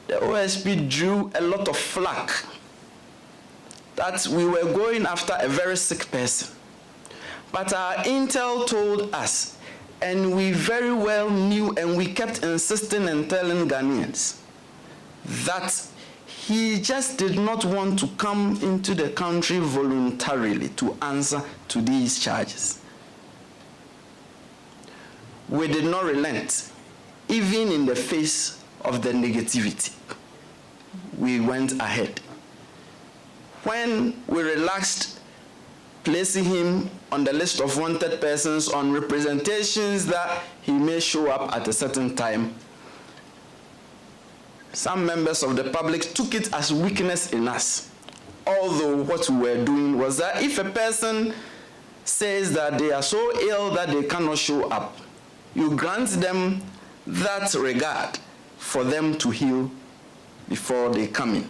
the OSP drew a lot of flack that we were going after a very sick person. But our intel told us, and we very well knew, and we kept insisting and telling Ghanaians, that he just did not want to come into the country voluntarily to answer to these charges. We did not relent, even in the face of the negativity. We went ahead. When we relaxed, placing him on the list of wanted persons on representations that he may show up at a certain time, some members of the public took it as weakness in us. Although what we were doing was that if a person says that they are so ill that they cannot show up, you grant them that regard for them to heal before they come in.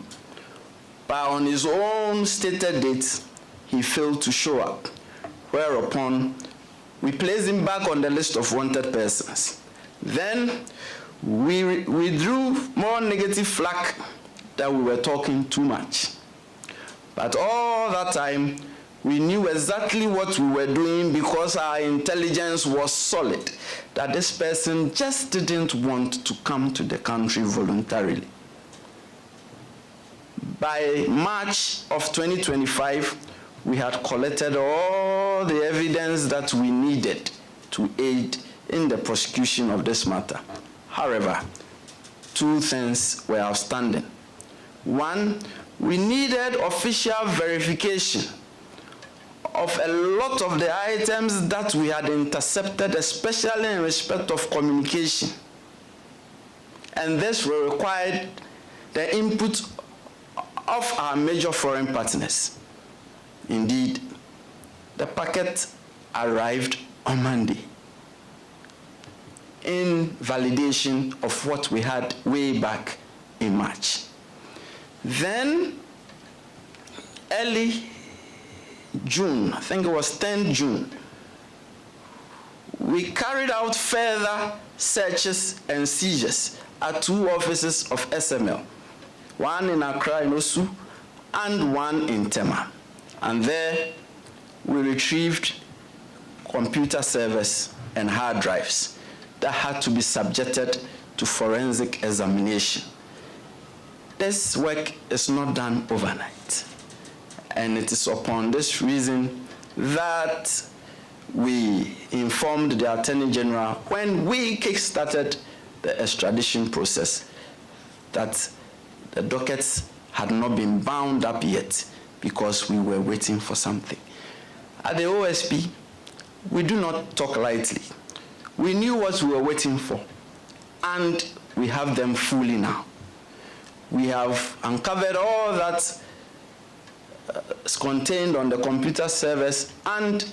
But on his own stated date, he failed to show up, whereupon we placed him back on the list of wanted persons. Then we withdrew more negative flack that we were talking too much. But all that time, we knew exactly what we were doing because our intelligence was solid, that this person just didn't want to come to the country voluntarily. By March of 2025, we had collected all the evidence that we needed to aid in the prosecution of this matter. However, two things were outstanding. One, we needed official verification of a lot of the items that we had intercepted, especially in respect of communication. And this will require the input of our major foreign partners. Indeed, the packet arrived on Monday in validation of what we had way back in March. Then, early June, I think it was 10 June, we carried out further searches and seizures at two offices of SML, one in Accra in Osu and one in Tema. And there we retrieved computer servers and hard drives that had to be subjected to forensic examination. This work is not done overnight. And it is upon this reason that we informed the Attorney General when we kick-started the extradition process that the dockets had not been bound up yet because we were waiting for something. At the OSP, we do not talk lightly. We knew what we were waiting for, and we have them fully now. We have uncovered all that is contained on the computer servers and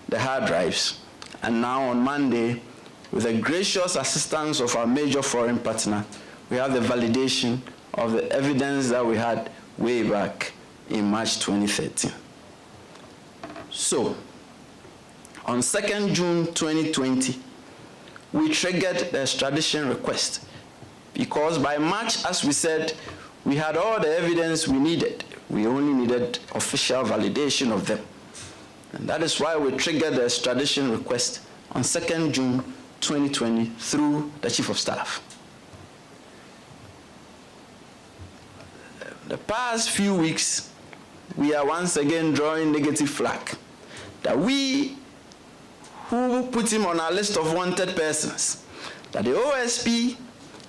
the hard drives. And now on Monday, with the gracious assistance of our major foreign partner, we have the validation of the evidence that we had way back in March 2013. So, on 2nd June 2020, we triggered the extradition request because by March, as we said, we had all the evidence we needed. We only needed official validation of them. And that is why we triggered the extradition request on 2nd June 2020 through the Chief of Staff. The past few weeks, we are once again drawing negative flag that we who put him on our list of wanted persons, that the OSP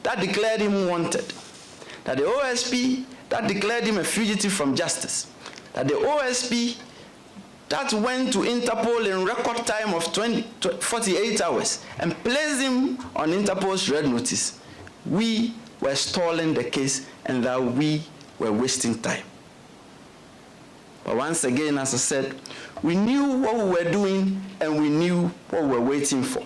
that declared him wanted, that the OSP that declared him a fugitive from justice, that the OSP that went to Interpol in record time of 48 hours and placed him on Interpol's red notice, we were stalling the case and that we were wasting time. But once again, as I said, we knew what we were doing and we knew what we were waiting for.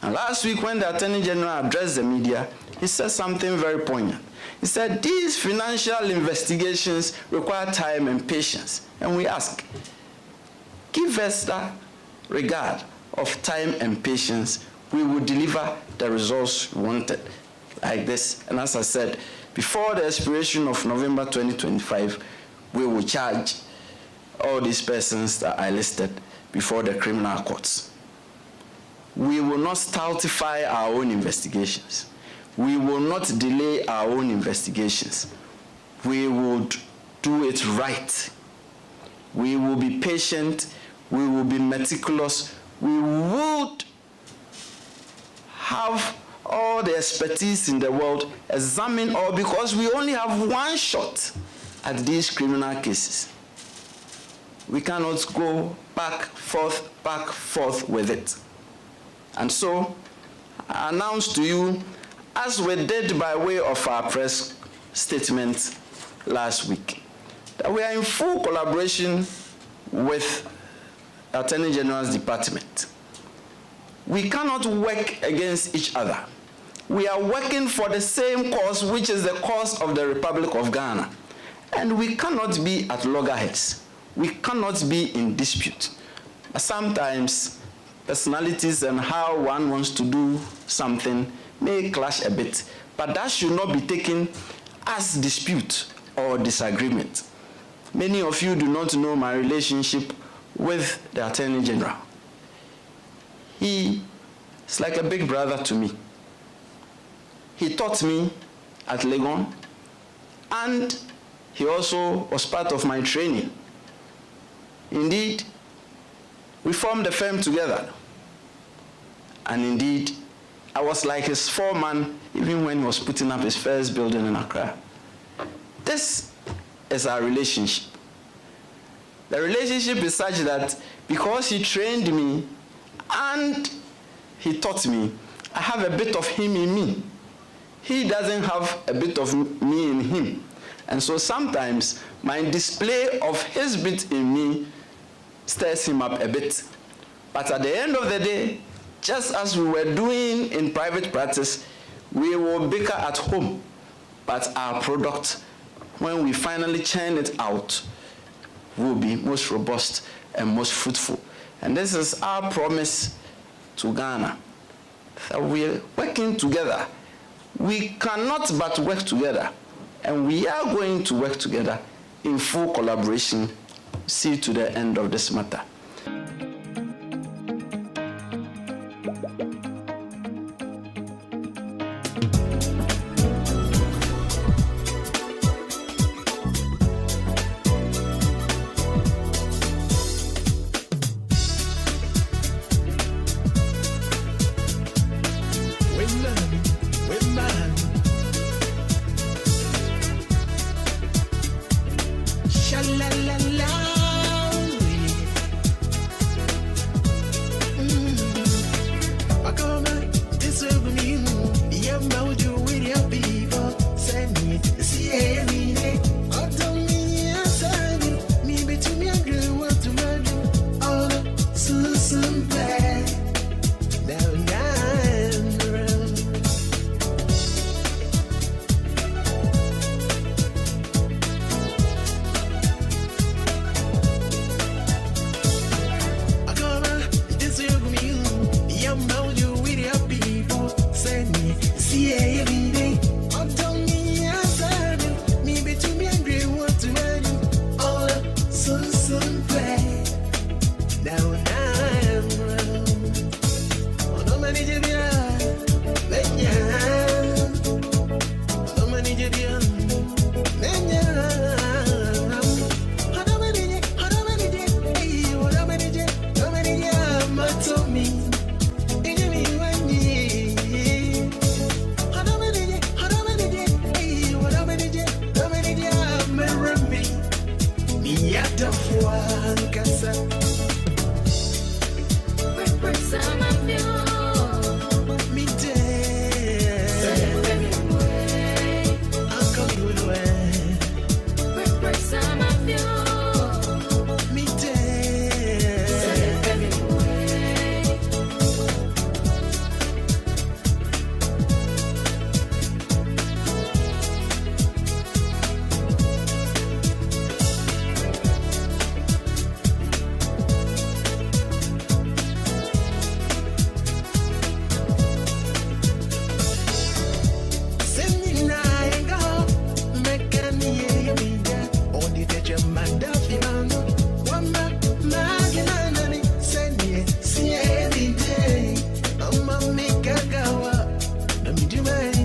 And last week when the Attorney General addressed the media, he said something very poignant. He said, these financial investigations require time and patience. And we ask, give us that regard of time and patience, we will deliver the results we wanted, like this. And as I said, before the expiration of November 2025, we will charge all these persons that I listed before the criminal courts. We will not stultify our own investigations. We will not delay our own investigations. We would do it right. We will be patient. We will be meticulous. We would have all the expertise in the world examine all, because we only have one shot at these criminal cases. We cannot go back, forth with it. And so, I announce to you, as we did by way of our press statement last week, that we are in full collaboration with the Attorney General's Department. We cannot work against each other. We are working for the same cause, which is the cause of the Republic of Ghana. And we cannot be at loggerheads. We cannot be in dispute. But sometimes, personalities and how one wants to do something may clash a bit, but that should not be taken as dispute or disagreement. Many of you do not know my relationship with the Attorney General. He is like a big brother to me. He taught me at Legon, and he also was part of my training. Indeed, we formed a firm together. And indeed, I was like his foreman even when he was putting up his first building in Accra. This is our relationship. The relationship is such that because he trained me and he taught me, I have a bit of him in me. He doesn't have a bit of me in him. And so sometimes my display of his bit in me stirs him up a bit. But at the end of the day, just as we were doing in private practice, we will bicker at home. But our product, when we finally churn it out, will be most robust and most fruitful. And this is our promise to Ghana, that we are working together. We cannot but work together, and we are going to work together in full collaboration, see to the end of this matter.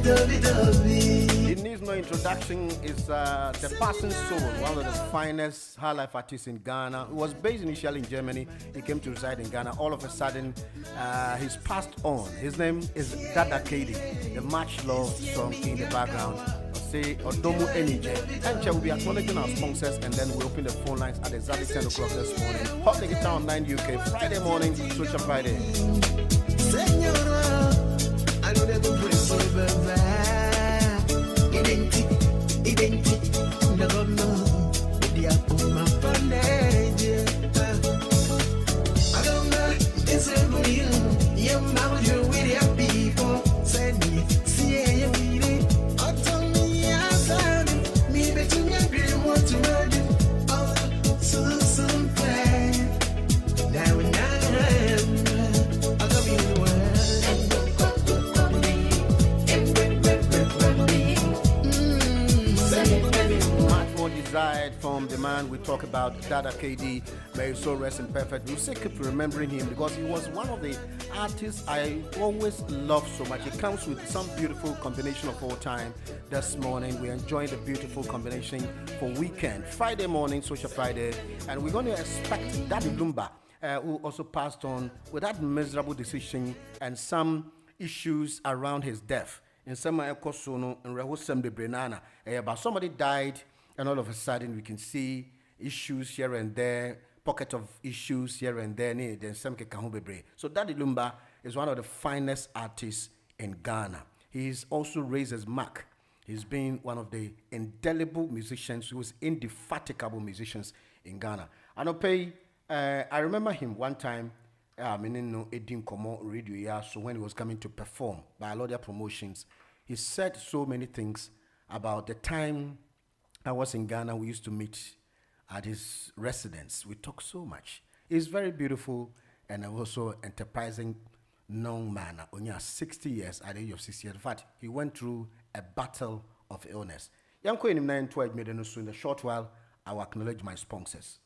It needs no introduction. Is the Passing Soul, one of the finest high life artists in Ghana. He was based initially in Germany. He came to reside in Ghana. All of a sudden, he's passed on. His name is Dada KD. The much loved song in the background. Say Odomu Enije. And we'll be acknowledging our sponsors, and then we'll open the phone lines at exactly 10 o'clock this morning. Hot the Guitar on 9 UK, Friday morning, Social Friday. I know they're going to put it so from the man we talk about, Dada KD. May his soul rest in perfect. We still keep remembering him because he was one of the artists I always loved so much. It comes with some beautiful combination of all time. This morning we're enjoying the beautiful combination for weekend, Friday morning, Social Friday, and we're going to expect Daddy Lumba, who also passed on with that miserable decision and some issues around his death. In some Ekosono and Rehosem de Brenana, but somebody died. And all of a sudden, we can see issues here and there, pocket of issues here and there. So Daddy Lumba is one of the finest artists in Ghana. He's also raised his mark. He's been one of the indelible musicians, who was indefatigable musicians in Ghana. I remember him one time, Edin Komo radio, so when he was coming to perform by a lot of promotions, he said so many things about the time I was in Ghana. We used to meet at his residence. We talked so much. He's very beautiful and also enterprising young man. Only 60 years at the age of 60 years. In fact, he went through a battle of illness. Yanko in 912 made in a short while. I will acknowledge my sponsors.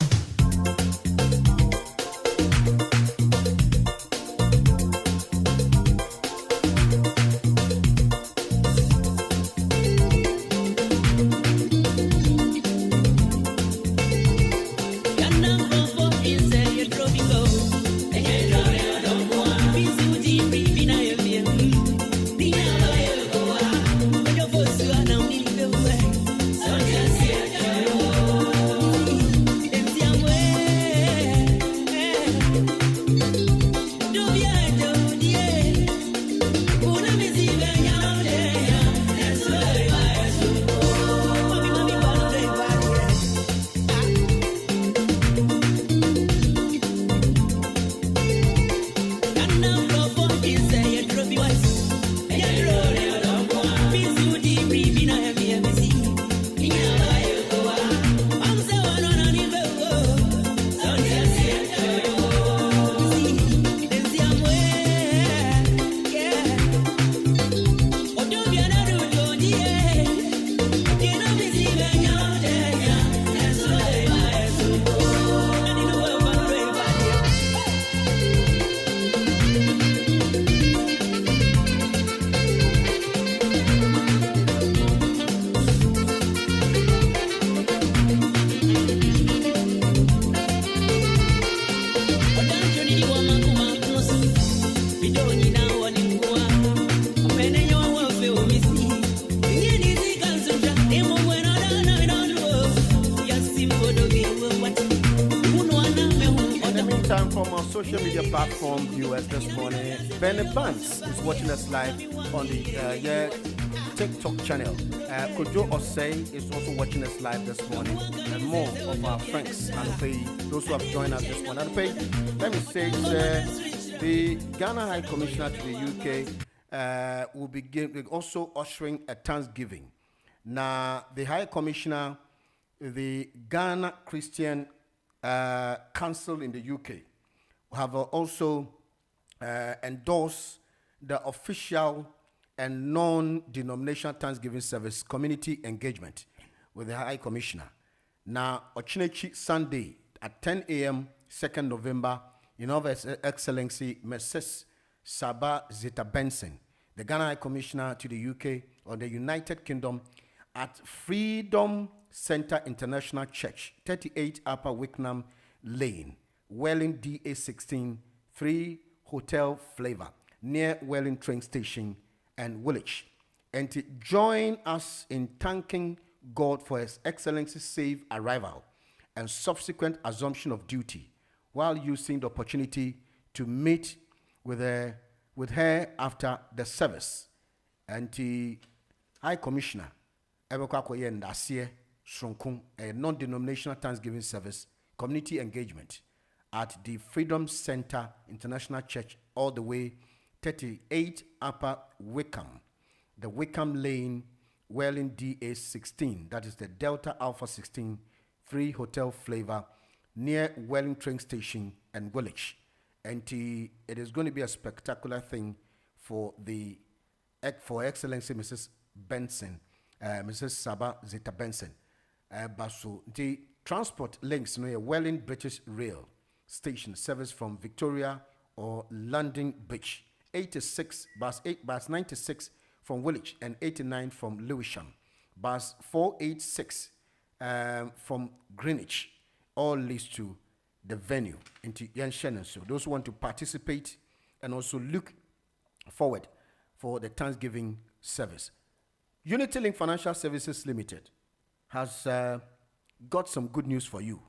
Social media platform viewers this morning. Benny Banks is watching us live on the TikTok channel. Kojo Osei is also watching us live this morning, and more of our friends and those who have joined us this morning. Let me say the Ghana High Commissioner to the UK will begin also ushering a Thanksgiving. Now, the High Commissioner, the Ghana Christian Council in the UK, have also endorsed the official and non-denominational Thanksgiving service community engagement with the High Commissioner. Now, Ochinechi Sunday at 10 a.m., 2nd November, in His Excellency Mrs. Saba Zita Benson, the Ghana High Commissioner to the UK or the United Kingdom, at Freedom Center International Church, 38 Upper Wickham Lane, Welling DA 16, 3 Hotel Flavor, near Welling train station and Woolwich. And to join us in thanking God for His Excellency's safe arrival and subsequent assumption of duty, while using the opportunity to meet with her after the service. And the High Commissioner, Ebekwakoye Ndasiye Shronkung, a non-denominational Thanksgiving service, community engagement at the Freedom Center International Church, all the way 38 Upper Wickham, the Wickham Lane, Welling DA 16, that is the Delta Alpha 16, 3 Hotel Flavor, near Welling train station and Woolwich. And it is going to be a spectacular thing for Excellency Mrs. Benson, Mrs. Saba Zeta Benson. So the transport links, Welling British Rail Station service from Victoria or London Bridge, 86 bus 96 from Woolwich and 89 from Lewisham, bus 486 from Greenwich, all leads to the venue into Yanshan. So those who want to participate and also look forward for the Thanksgiving service. Unity Link Financial Services Limited has got some good news for you.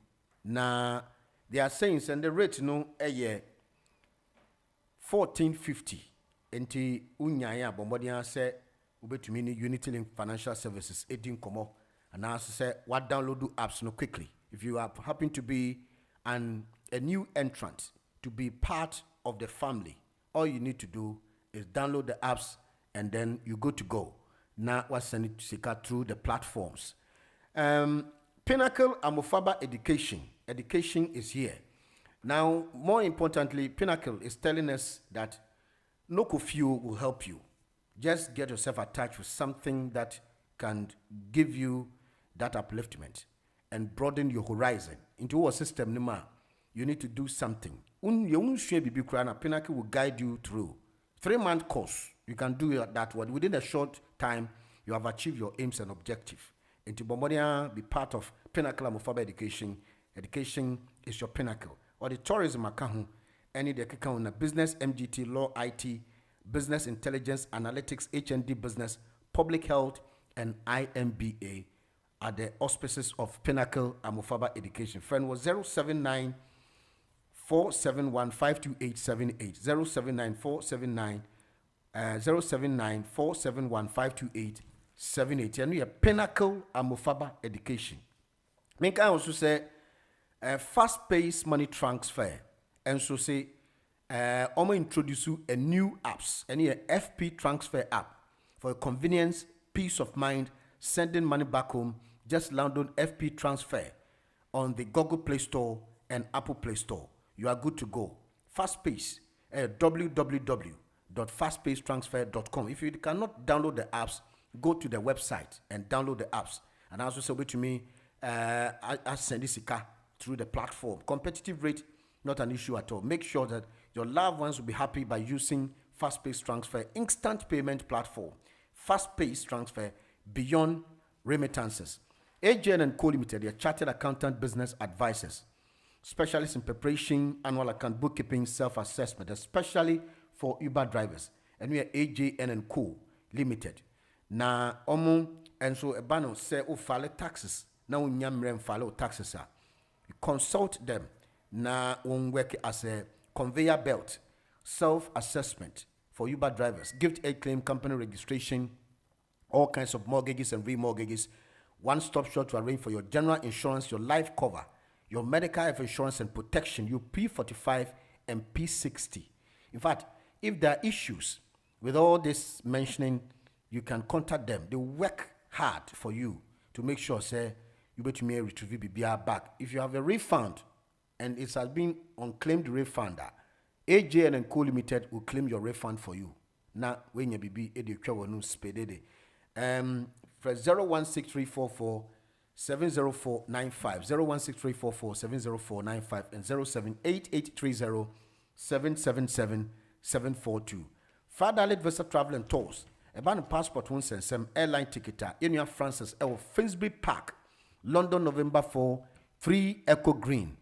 Now, they are saying, and the rate a year 1450. Enti unyaya bombodia say ubetumi Unity Link Financial Services edin komo, and as say what download do apps no quickly. If you happen to be a new entrant to be part of the family, all you need to do is download the apps and then you go to go. Now we're sending to Sika through the platforms. Pinnacle Amofaba Education is here. Now, more importantly, Pinnacle is telling us that no curfew will help you. Just get yourself attached with something that can give you that upliftment and broaden your horizon into our system. You need to do something. Pinnacle will guide you through 3-month course. You can do that one within a short time. You have achieved your aims and objectives. Into Bombodia, be part of Pinnacle Amofaba Education. Education is your pinnacle. Or the tourism account, any the account business, MGT, law, IT, business intelligence, analytics, HND business, public health, and IMBA are the auspices of Pinnacle Amofaba Education. Friend was 079 471 52878, 079 471 52878. And we have Pinnacle Amofaba Education. Make I also say fast-paced money transfer, and so say I'm going to introduce you a new apps, and a FP transfer app for convenience, peace of mind, sending money back home. Just download FP transfer on the Google Play Store and Apple Play Store. You are good to go. Fast-pace, www.fastpacetransfer.com. If you cannot download the apps, go to the website and download the apps. And also say to me, I send this through the platform. Competitive rate, not an issue at all. Make sure that your loved ones will be happy by using fast-paced transfer, instant payment platform, fast-paced transfer beyond remittances. AJN & Co. Limited, they are chartered accountant business advisors, specialists in preparation, annual account, bookkeeping, self-assessment, especially for Uber drivers. And we are AJN & Co. Limited. Na omo and so a banner say o file taxes. Now nyamrem file taxes. You consult them. Na work as a conveyor belt, self-assessment for Uber drivers, gift aid claim, company registration, all kinds of mortgages and remortgages. One-stop shop to arrange for your general insurance, your life cover, your medical health insurance and protection, your P45 and P60. In fact, if there are issues with all this mentioning, you can contact them. They work hard for you to make sure, say, you better may retrieve BBR back. If you have a refund and it has been unclaimed refund, AJN & Co. Limited will claim your refund for you. Now, when you be no spede, for 016344 70495, 016344 70495, and 078830 777 742. Fatherly Visa Travel and Tours. About passport one send some airline ticket. In Francis Finsbury Park, London, November 4, 3 Echo Green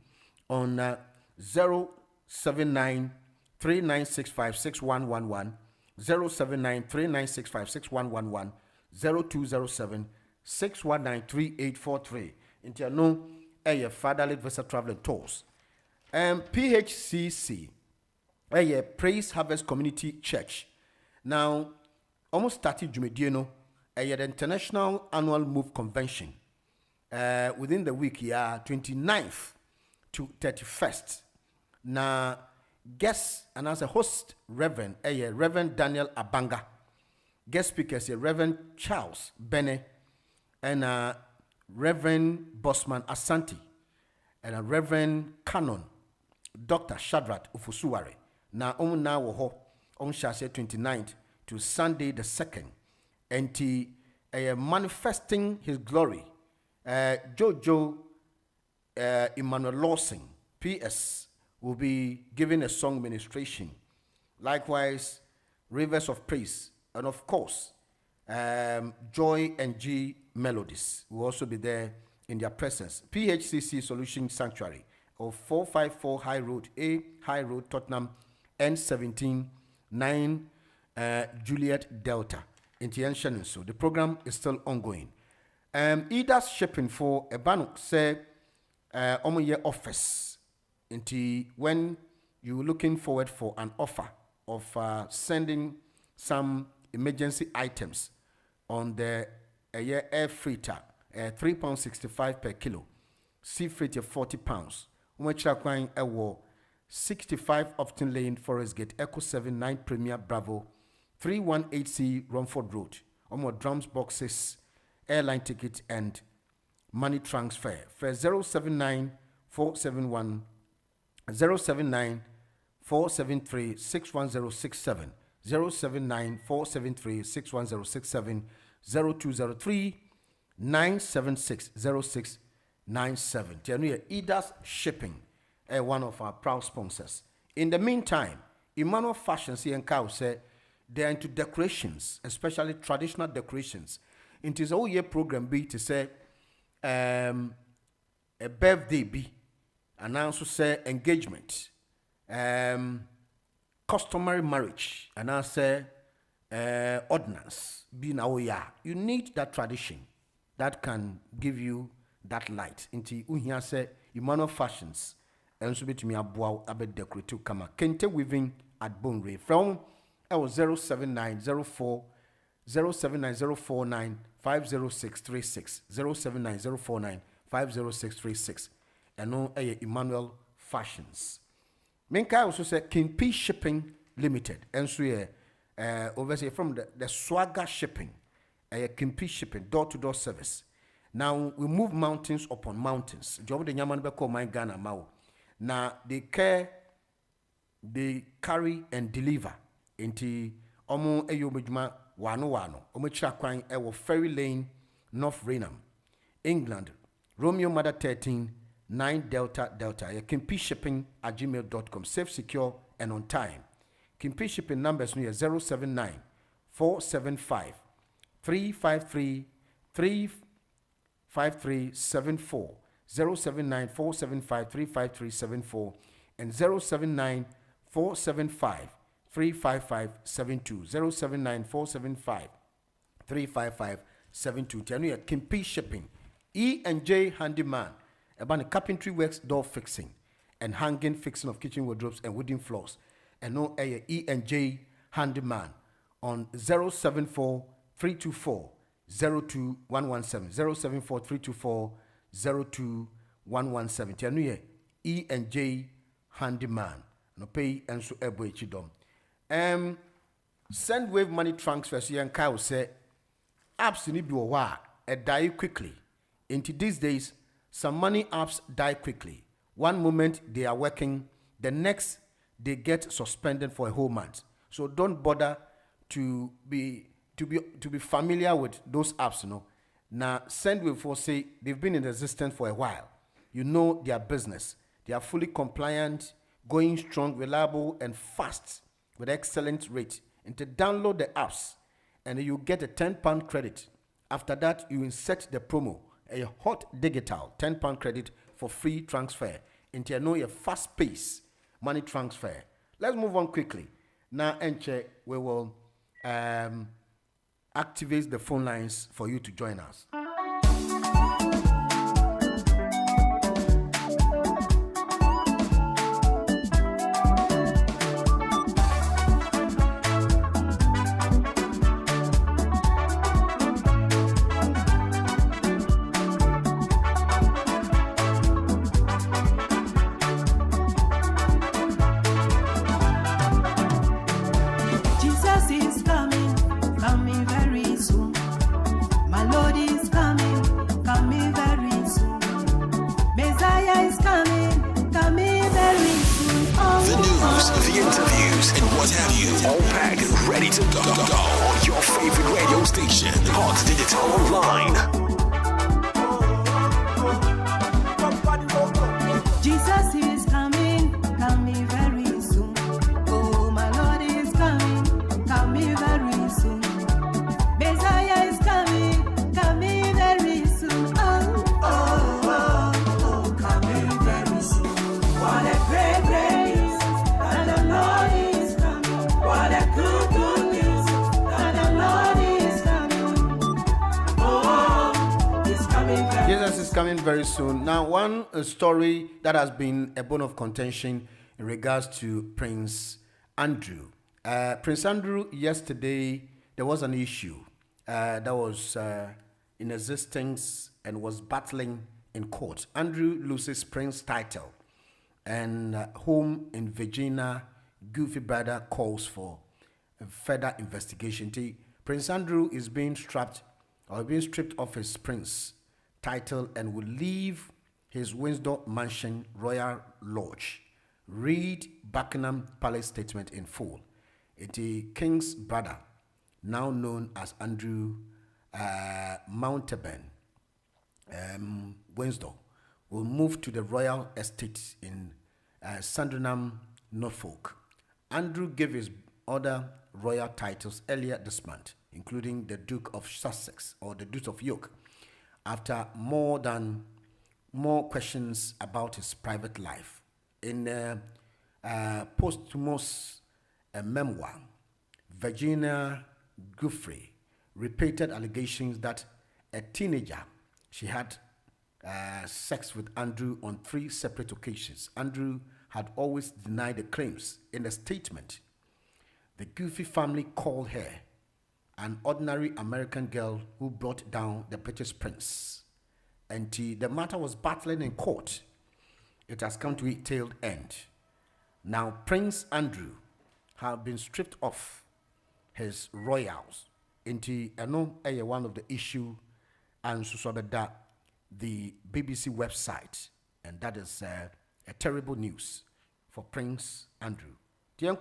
on 079 3965 6111, 079 3965 6111, 0207 619 3843. Into no a Fatherly Visa Travel and Tours. PHCC, a Praise Harvest Community Church. Now, almost started Jumediano, the International Annual Move Convention. Within the week, 29th to 31st. Now, guest and as a host, Reverend Daniel Abanga. Guest speakers, Reverend Charles Bene, and Reverend Bosman Asante, and Reverend Canon Dr. Shadrach Ufusuware. Now, woho on Shashe 29th to Sunday the 2nd, and manifesting his glory. Jojo Emmanuel Lawson, PS, will be giving a song ministration. Likewise, Rivers of Praise, and of course, Joy and G Melodies will also be there in their presence. PHCC Solution Sanctuary of 454 High Road, Tottenham, N17 9 Juliet Delta. So the program is still ongoing. Ida's shipping for a bank say year office. When you're looking forward for an offer of sending some emergency items on the air freighter, £3.65 per kilo, sea freighter £40. Umechakwain Ewo 65 Upton Lane, Forest Gate, Echo 79 Premier Bravo, 318C Romford Road. Omo drums boxes, airline ticket and money transfer. For 079 471 079 473 61067, 079 473 61067, 0203 976 0697. Tianuye Idas Shipping, one of our proud sponsors. In the meantime, Emmanuel Fashions here in Kao say they're into decorations, especially traditional decorations. It is all year program be to say a birthday be, and also say engagement, customary marriage, and I say ordinance be now. You need that tradition that can give you that light. Into unhia say Emmanuel Fashions and so bit me aboa abe decorative kama kente weaving at Bone Ray from 07904 07904950636 07904950636 and no Emmanuel Fashions. Menka also said King P Shipping Limited and so oversee from the Swagger Shipping, King P Shipping door-to-door service. Now we move mountains upon mountains. Job the Yaman Beko my Ghana Mao. Now they carry and deliver into Omo Eyobijma Wano Omochakwan Ewo Ferry Lane, North Rainham, England, Romeo Mother 13 9 Delta. Kimpi Shipping at gmail.com. Safe, secure, and on time. Kimpi Shipping numbers near 079 475 353 35374, 079 475 35374, and 079 475 35572, 079 475 35572. Tianuya Kimpi Shipping, E&J Handyman, about carpentry works, door fixing, and hanging fixing of kitchen wardrobes and wooden floors. And no E&J Handyman on 074 324 02117, 074 324 02117. Tianuya E&J Handyman. No pay and so ebo chidom. Send wave money transfers here and Kyle say apps need be die quickly. Into these days, some money apps die quickly. One moment they are working, the next they get suspended for a whole month. So don't bother to be familiar with those apps, you know. Now Sendwave for say they've been in existence for a while. You know their business. They are fully compliant, going strong, reliable, and fast with excellent rate. And to download the apps, and you get a £10 credit. After that, you insert the promo, a hot digital £10 credit for free transfer into a fast pace money transfer. Let's move on quickly. Now, Enche, we will activate the phone lines for you to join us. Coming very soon. Now, one story that has been a bone of contention in regards to Prince Andrew. Prince Andrew, yesterday, there was an issue that was in existence and was battling in court. Andrew loses Prince title, and home in Virginia, Goofy brother calls for a further investigation. Prince Andrew is being stripped of his prince title and will leave his Windsor Mansion Royal Lodge. Read Buckingham Palace statement in full. The King's brother, now known as Andrew Mountbatten, Windsor, will move to the royal estate in Sandringham, Norfolk. Andrew gave his other royal titles earlier this month, including the Duke of Sussex or the Duke of York, after more questions about his private life. In a posthumous memoir, Virginia Giuffre repeated allegations that a teenager she had sex with Andrew on 3 separate occasions. Andrew had always denied the claims. In a statement, the Giuffre family called her an ordinary American girl who brought down the British prince. And the matter was battling in court. It has come to a tailed end. Now, Prince Andrew has been stripped of his royals. Into one of the issue and the BBC website, and that is a terrible news for Prince Andrew. Would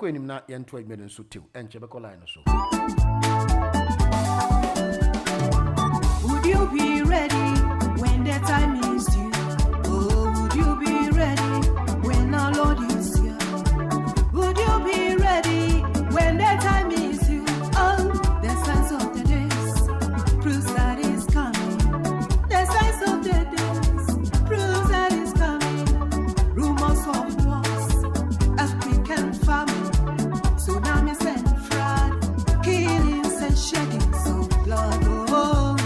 you be ready when the time is due? Oh, would you be ready when our Lord is here? Would you be ready when the time is due? Oh, the signs of the days proves that it's coming. The signs of the days proves that it's coming. Rumors of wars, earthquake and famine, tsunamis and flood, killings and sheddings of blood. Oh,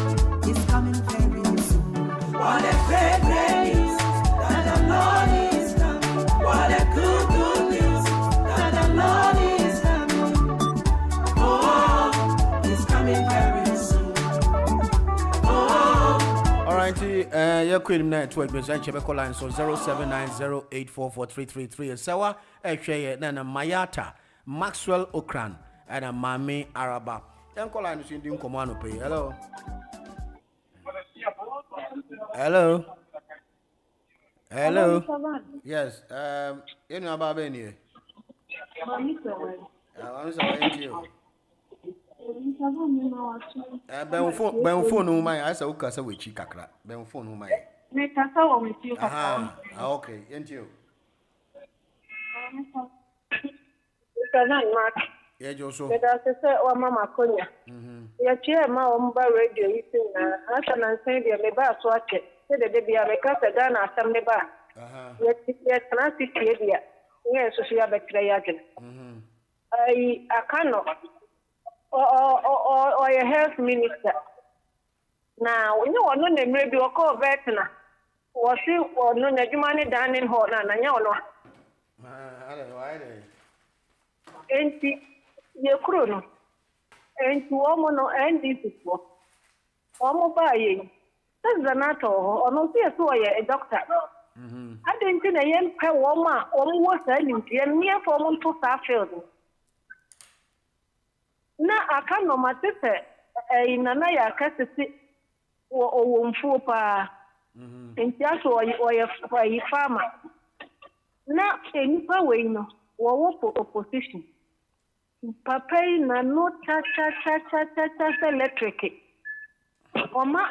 it's coming very soon. What a great news that the Lord is coming. What a good news that the Lord is coming. Oh, it's coming very soon. Oh. All right, you're quitting that to a Chebeko line, so 0790844333 and Sawa, Nana Mayata, Maxwell Okran, and a Mami Araba. Uncle line is in Command pay. Hello. Hello. Hello. Yes. You know about Benny. I'm sorry to you. Phone my I said, okay, so we chicakra. Ben phone my. Okay, and you. Yeah, Joso. But as I say, oh, Mama Konya. Your chairman on radio, you see, I can say the Meba Swatch. Say the baby, I make us a gun at some Meba. Yet, can I see here? Yes, so she have a triage. I cannot. Or a health minister. Now, you know, no name radio call veteran. Was you or no money down in Horn and I know. And your crew. And to woman and this is what. Almost buying. That's the matter. Or no, see a doctor. I didn't think a young pair woman almost selling near for one to Starfield. Now I can't know my sister in another cassette or Wumfupa. And just or a farmer. Now, any power, you know, or for opposition. Papa na no cha electric. Oma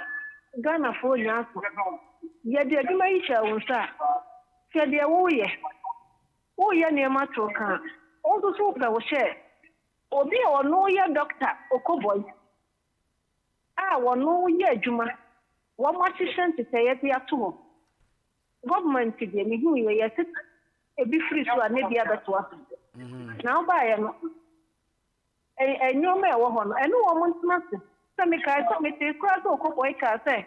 Ghana for ya. Ya de aduma isha wonsa. Se de wo ye ne matoka. O do so ka wo share. Obi o no ye doctor okoboy. Wo no ye adwuma. Wo ma hihye ntete ye de ato. Government de me hu ye sit e bi free so na bia beto aso. Now ba ye no. And you may want and no woman's master. Some guys, some cross or boy can say,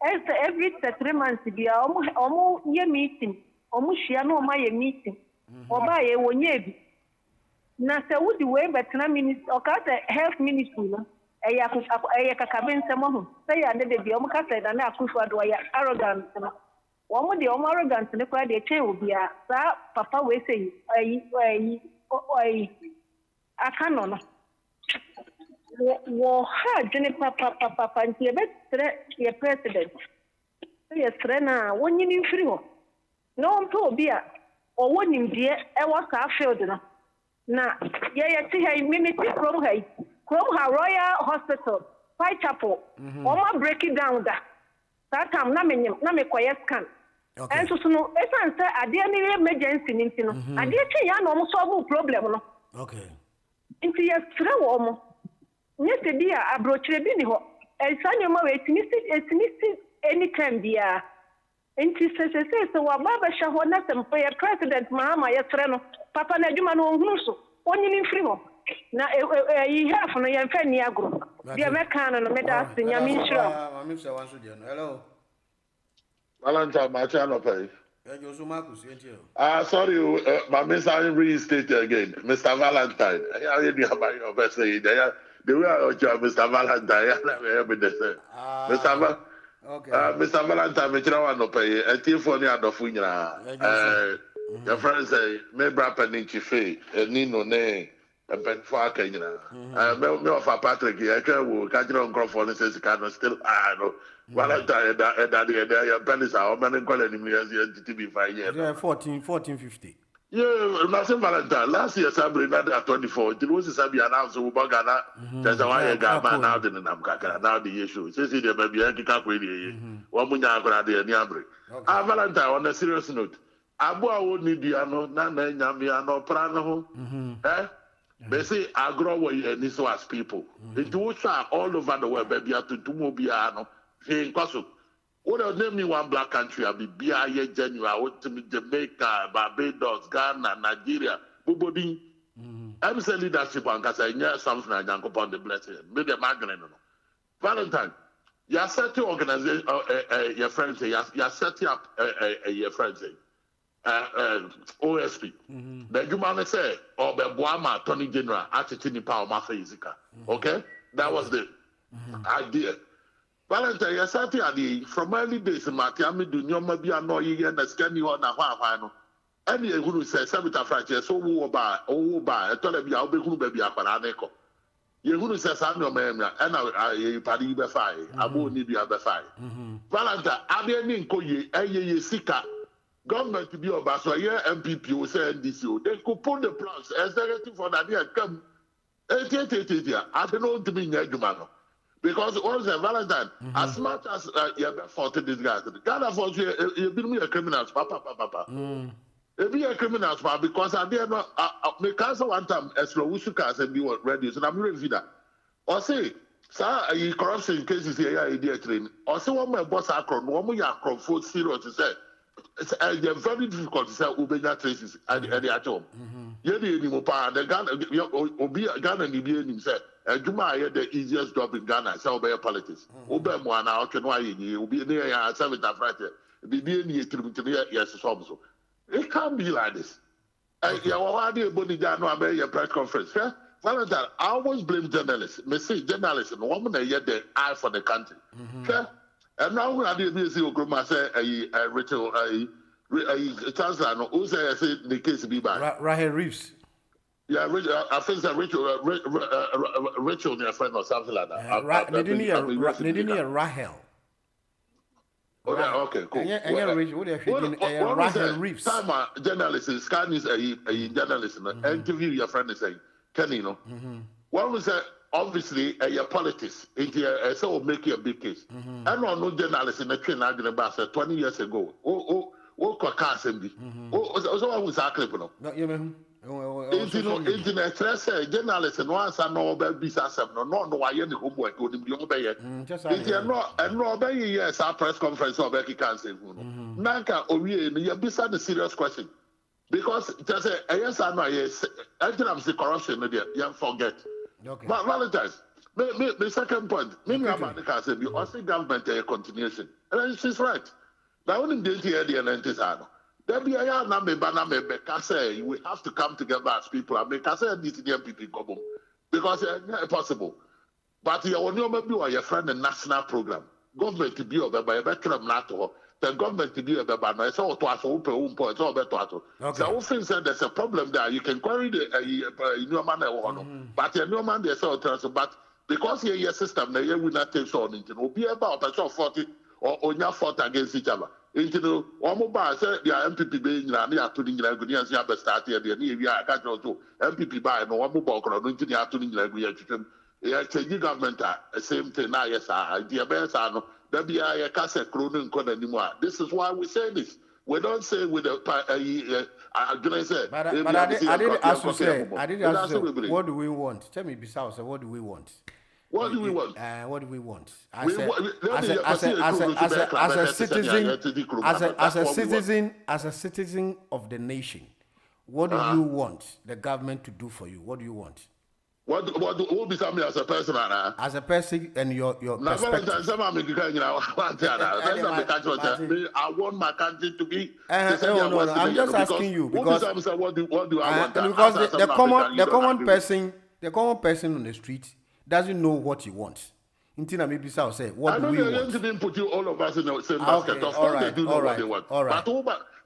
as every 3 months be almost year meeting, almost she no my meeting, or by a 1 year. Now, so would the way, but na minister or cut a health ministry, a cabin someone say, I did the Omaka and I could for arrogant. One with the arrogant and the cry the chair will be a papa will say, I cannot. Wo ha jene papa nti ebestre ye president ye strena wonyini mfiri ho no mpo obi a owonim de e waka field no na ye ti ha immunity from ha Royal Hospital Whitechapel o ma break it down that time na mekoye scan and so no esan say ade ni emergency nti no ade chi ya na o solve problem no okay nti ye stre wo mo nyete dia abrochire bi ni ho ensanyo ma wetinisi anytime dia nti se wa baba shaho na sempo ya president mahama ya stre no papa na adwuma no ohunu so onyini mfiri ho na yi half no ye mfa ni agro dia meka no meda asenya mi nshira mami se wan so dia no hello Valentine Machano pay. Sorry, my Mr. Reinstate again. Mr. Valentine. I hear you about your best saying. The way I job, Mr. Valentine. Mr. Valentine, I don't want to pay. I think for the other funeral. Your friend say, "Me brapa ninchi fe, nino ne, a ben for Kenya." Me of Patrick, I can't catch on Crawford and says, "Can still no." Valentine, that your pennies are many calling as to be 5 years. 1450. Yeah, nothing Valentine. Last year, Sabrina at 24. It was Sabi announced Ubagana. There's a wire man now in Namkaka. Now the issue. Says there may be a kick with one munya gradi and yabri. Valentine, on a serious note, Abu would need Diano, Nana, Yamiano, Prano. They say agro and this was people. It was all over the world, baby, to Tumobiano. Hey, Kosu. What else name me one black country? I'll be BIA, Genuine, Jamaica, Barbados, Ghana, Nigeria, Bubodi. I'm saying leadership on because I know something I can upon the blessing. Maybe a magnet. Valentine, you are setting organization, your friends say, you are setting up your friends say, OSP. The human say, or the Boama, Attorney General, attitude in power, Mafia Izika. Okay? That was the idea. Valentine, you said from early days, Matiami do not be annoying and a scanning on a while. Any who says, Sabita Frances, so who buy, I told him, I'll be who baby up an aneco. You who says, I'm your man, and I party be fine. I won't need you be fine. Valentine, I mean, Koye, a Sika. Government to be a Basoya, MPP, who said this, they could pull the plans as they're for that year come. I don't know to be Negumano. Because also Valentine, as much as you have fought this guy, Ghana for you been me a criminal, papa. If you are criminals, because I did not, me cancel one time as Lowusuka as be ready, so I'm ready that. Or say, sir, corruption cases here, idea train. Or say, one my boss acron, one more acron for serious to say. It's very difficult to say Ubenya traces at the at home. Yedi ni mopa the Ghana obi Ghana ni bi enim say adwuma aye the easiest job in Ghana say obey politics. Obe mo na otwe no aye ni obi na ya service afrate bi bi ni etrimtiri yes so. It can't be like this. Ya wa dey body ja no abey your press conference. Valentine, I always blame journalists. Me say journalists no woman na hear the eye for the country. And now when I did see Okroma say Rachel Chancellor no who say the case be bad. Rahel Reeves. Yeah, I think that Rachel their friend or something like that. They didn't hear Rahel. Oh, yeah, okay, cool. Rahel Reeves. Time journalist, Scan is a journalist, interview your friend and say, Kenny, no. One was obviously a politics, so will make you a big case. I know no journalist in the train about 20 years ago. Assembly. So I was actually, internet journalists and once I know about business, no, I am the homework with the obey. And no obey, yes, our press conference or Becky can say, Nanka, you're beside the serious question. Because just a yes, I know, yes, I think the corruption, you forget. Okay. But Valentine, the second point, maybe I'm the case, you also government a continuation. And she's right. Now, only the NTS there be a number, we have to come together as people and make us a DTDMPP go because it's possible. But you only maybe your friend a national program. Government to be over by a better NATO. The government to be over by it's all to us open point, all better. So often said there's a problem there. You can query the new man, but your new man there's all transfer. But because your system, they will not take on it. It will be about a 40 or on your fought against each other. Into the Omba said the MPP being near to the Ghanaians, you have started the Navy. I can't also MPP by no one more into the afternoon language. The government, same thing. Yes, idea best. I know there be a cassette cronin anymore. This is why we say this. We don't say with the I'm gonna say. But I didn't ask you say. What do we want? Tell me, besides, what do we want? What do we want? What do we want? As a citizen of the nation, what do you want the government to do for you? What do you want? What be something as a person? As a person and your perspective. I want my country to be. No, I'm just asking you because what do I want? Because the common person on the street doesn't know what he wants. Intina maybe say, what do we want? I know didn't put you all of us in the same basket. Of course they do know what they want. But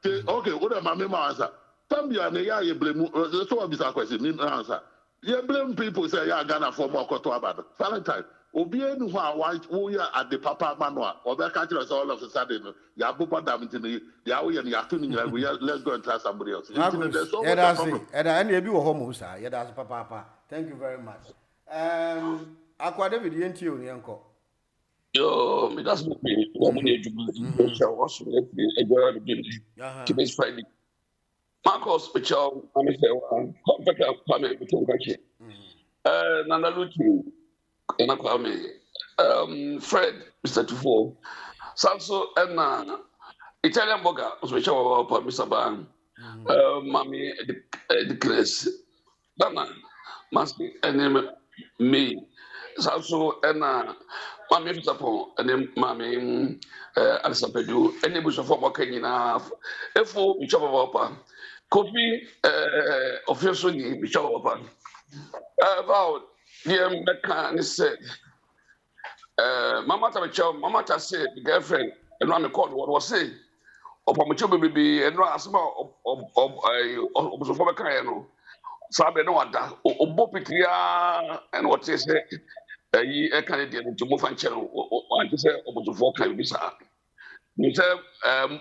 okay, what am I mean answer? Tambia ne ya blame so what is our question? Me answer. You blame people say ya Ghana for more koto about Valentine. Obi enu who ya at the papa manual or be catch us all of a sudden ya buba dam into the ya we ya tuning let's go and try somebody else. Yeah, that's it. And you be home sir. Yeah, that's papa. Thank you very much. Akwa David yenti oni anko. Yo, me that's me. What me do you also to be Friday. Marcos Pichal, I'm say compete kwame bitonkache. Nana Lutu na kwame Fred Mr. Tufo. Sanso and Italian burger was which our Mr. Ban. Mami the class. Dana must be me. Also, and Mammy Sapon, and then Mammy Alisapedu, and the bush of working enough. If which of our could be officially which of our about dear Mecan said, Mamma Tavichel, Mamma said, the girlfriend, and run the court, what was saying. Of a mature baby, and run a small of a former Cayano. Sabe no ada obopitria and what is a Canadian to move and channel want to say about 4 kind of visa. You say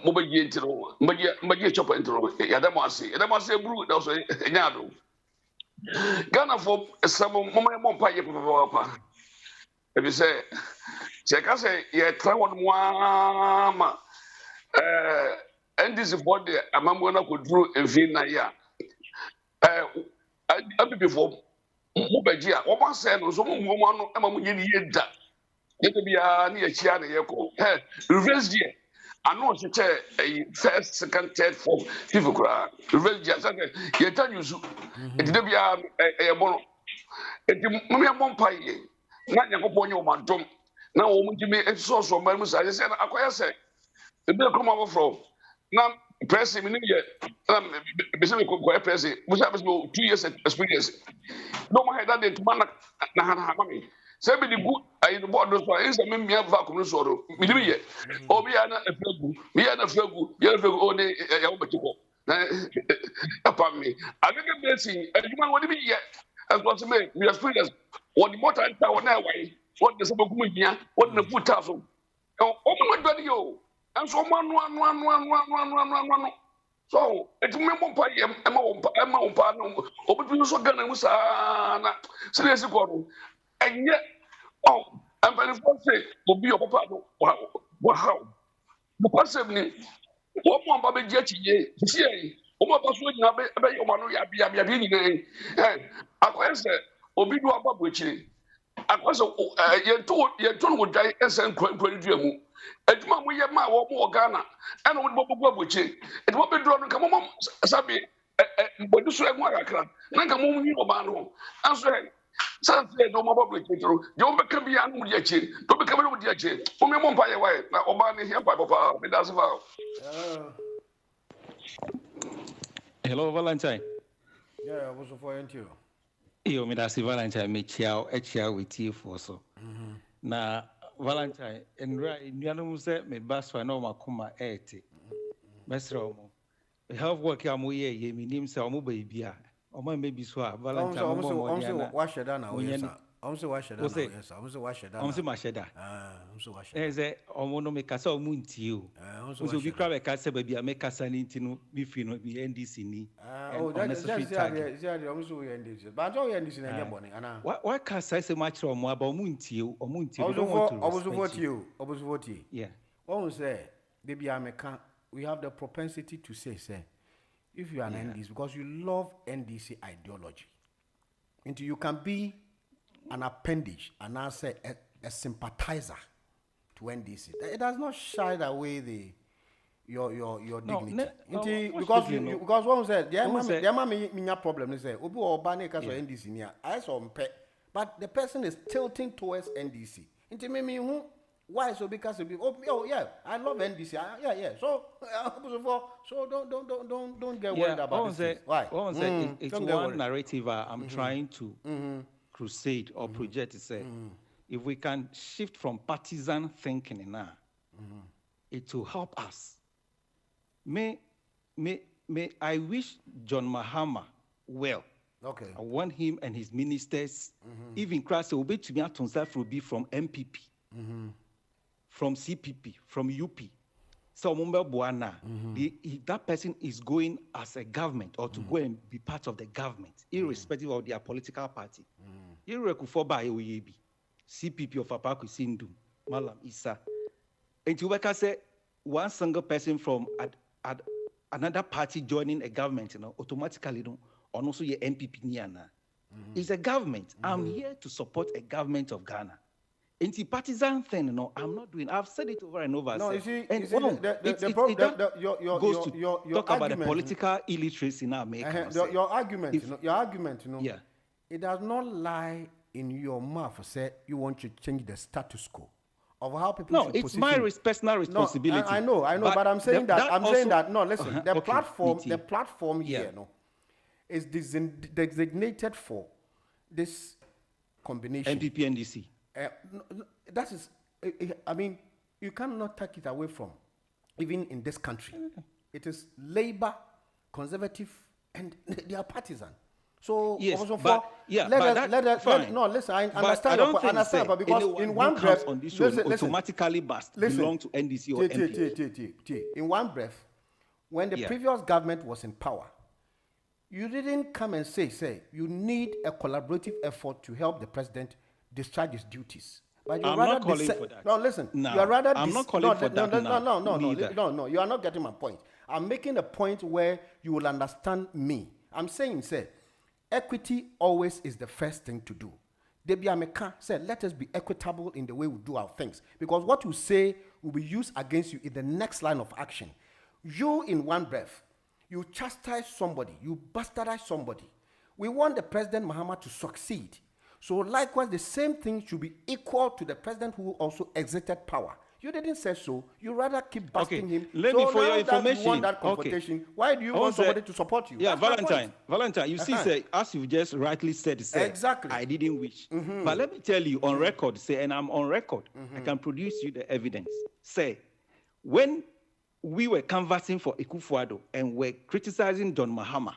mobile into Magia chopper into Yadamasi, Yadamasi brew also Yado. Ghana for some moment pay for if you say, check us a travel one NDC for the Amamona could drew in Vina. Before Mubajia, one said, so woman, Amamu Yeda. Let me be near Chiana Yako. Reverse year. I know she said a first, second, third, fourth, people cry. Reverse year, you tell you so. It did be a bono. It Mamma Mompay, not Yakoponio Mantum. Now, woman, you may exhaust from Mamus. I said, I say, the bill come over from. Now, pressing me yet. Basically, pressing, which happens to 2 years experience. No more that they man Nahamami. Say the good I in the board those is a mere vacuum sorrow. Me, or be an a flagu, me and a flagu, you're only a yobatico. Upon me. I think I'm blessing, and you want to be yet. As what to make, we are experience. What the motor and tower now way, what the Sabakumia, what the foot tassel. Oh, my God, yo. And so one. So it's me Emma Pano, open so gun and was seriously quarrel. And yet, I'm very say will be your papa. Wow. The person, what one Baby Jetty, see, Oma Passoon, I your man, Yabi, I was Obi do about which I was a told would die and send dream. At Mamma, we have my war Ghana, and would go with it. It will be drawn. Come on, Sabi, but you say, Maraka, Nangamu, you man, answer. Sunday, no more public. Don't become young with your chin, don't become with your chin. For me, one by a way, now Obama here by Papa, it doesn't vow. Hello, Valentine. Yeah, I was for you. You mean that's Valentine, me chow, a chow with you for so. Now, Valentine, and right, you say, me bass for no Makuma 80. Mr. We have work, I'm way, ye, me name Samu baby. Or my baby swap, Valentine. I'm wash it down. I'm so wash it down. I'm so wash it down. I'm so wash it down. I'm so wash it. There's a omono make us all moon to you. So we grab a castle, baby, I make us an intino, if you know, be NDC ni. Oh, that's also NDC. But all NDC in any morning. Why can't I say much or more about moon to you or moon to you? I was vote you. Yeah. One say, baby, we have the propensity to say, if you are an NDC, because you love NDC ideology, until you can be an appendage and now say a sympathizer to NDC. It does not shy away your dignity. Because one said, there might be a problem. They say, Obu or Bane because NDC near. I saw but the person is tilting towards NDC. Into me, why? So because oh yeah, I love NDC. Yeah. So don't get worried about it. Why? It's one narrative I'm trying to crusade or project to say. If we can shift from partisan thinking now, it will help us. May I wish John Mahama well. Okay. I want him and his ministers, even Christ will be to me will be from MPP. From CPP, from UP. So that person is going as a government or to go and be part of the government, irrespective of their political party. CPP of Apaku Sindu, Malam Isa. And you say one single person from another party joining a government, automatically or also your MPP Niana. It's a government. I'm here to support a government of Ghana. Anti-partisan thing, I'm not doing. I've said it over and over. No, you see, talk about the political illiteracy now. Your argument, yeah. It does not lie in your mouth. Say you want to change the status quo of how people. No, it's my personal responsibility. No, I know, but I'm saying that. No, listen. The platform here, is designated for this combination. NPP NDC. That is, I mean, you cannot take it away from, even in this country. It is Labour, Conservative, and they are partisan. So, yes, listen, I understand, but because in one breath, on this show automatically belong to NDC or MP. In one breath, when the previous government was in power, you didn't come and say, you need a collaborative effort to help the president discharge his duties. But I'm not calling for that. No, listen. No, you are rather I'm not calling for that. No. You are not getting my point. I'm making a point where you will understand me. I'm saying, say, equity always is the first thing to do. Debi Ameka said, let us be equitable in the way we do our things. Because what you say will be used against you in the next line of action. You, in one breath, you chastise somebody, you bastardize somebody. We want the President Mahama to succeed. So likewise, the same thing should be equal to the president who also exited power. You didn't say so. You rather keep basting him. Let me for your information. You want that confrontation. Why do you want somebody to support you? Yeah, That's Valentine, you see, say, as you just rightly said, exactly. I didn't wish. But let me tell you on record, say, and I'm on record, I can produce you the evidence. Say, when we were canvassing for Akufo-Addo and were criticizing John Mahama,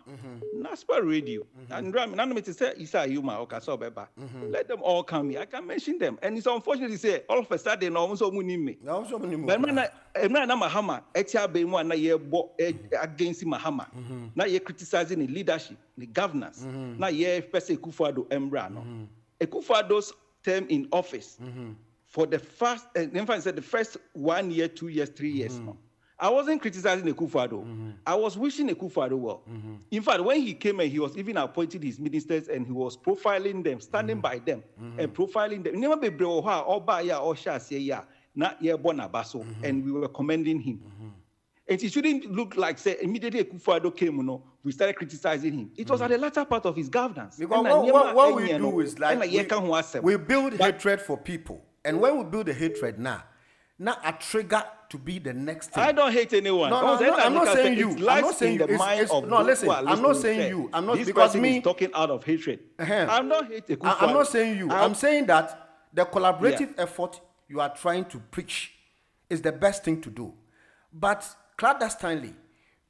Diaspora Radio, and let them all come here. I can mention them. And it's unfortunately say, all of a sudden, also me. But Mahama, against Mahama. Now you're criticizing the leadership, the governance. Now you're Akufo-Addo Embrano. Akufo-Addo's term in office for the first, the first 1 year, 2 years, 3 years. I wasn't criticizing Akufo-Addo. I was wishing Akufo-Addo well. In fact, when he came and he was even appointed his ministers and he was profiling them, standing by them and profiling them. Never be brewa or baya or shasiya na ye bonabaso, and we were commending him. And it shouldn't look like say immediately Akufo-Addo came, we started criticizing him. It was at the latter part of his governance. Because what we do is like we build hatred for people, and when we build a hatred now a trigger to be the next thing. I don't hate anyone. No, I'm not saying you. I'm not saying you. No, listen. I'm not saying you. I'm not, because me talking out of hatred. I'm not hating. I'm not saying you. I'm saying that the collaborative effort you are trying to preach is the best thing to do. But clandestinely,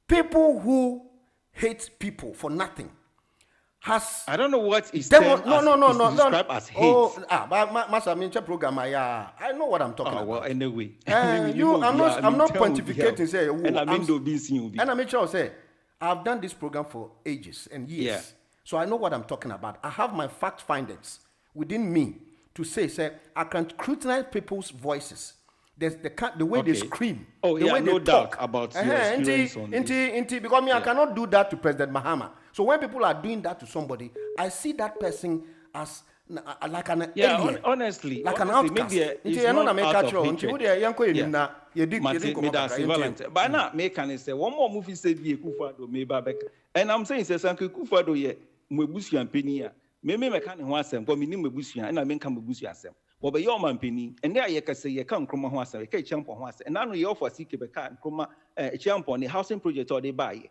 people who hate people for nothing I don't know what is described as hate. Program. I know what I'm talking about. Well, anyway. I'm not pontificating. Say, I've done this program for ages and years, so I know what I'm talking about. I have my fact findings within me to say I can scrutinize people's voices. There's the way they scream. Oh, the way no they doubt talk. about your experience on this. Because I cannot do that to President Mahama. So when people are doing that to somebody, I see that person as like an alien. Honestly, like an outcast. Maybe it's not out of hatred. But now, can say one more movie said be Akufo-Addo maybe, and I'm saying says Akufo-Addo ye mwebusu ampeni a me can ho asem ko me ni mwebusu and I mean can mwebusu asem. But your man penny, and there you can say you can't come once, a champion once, and now you offer seek a can come a champion, the housing project or they buy.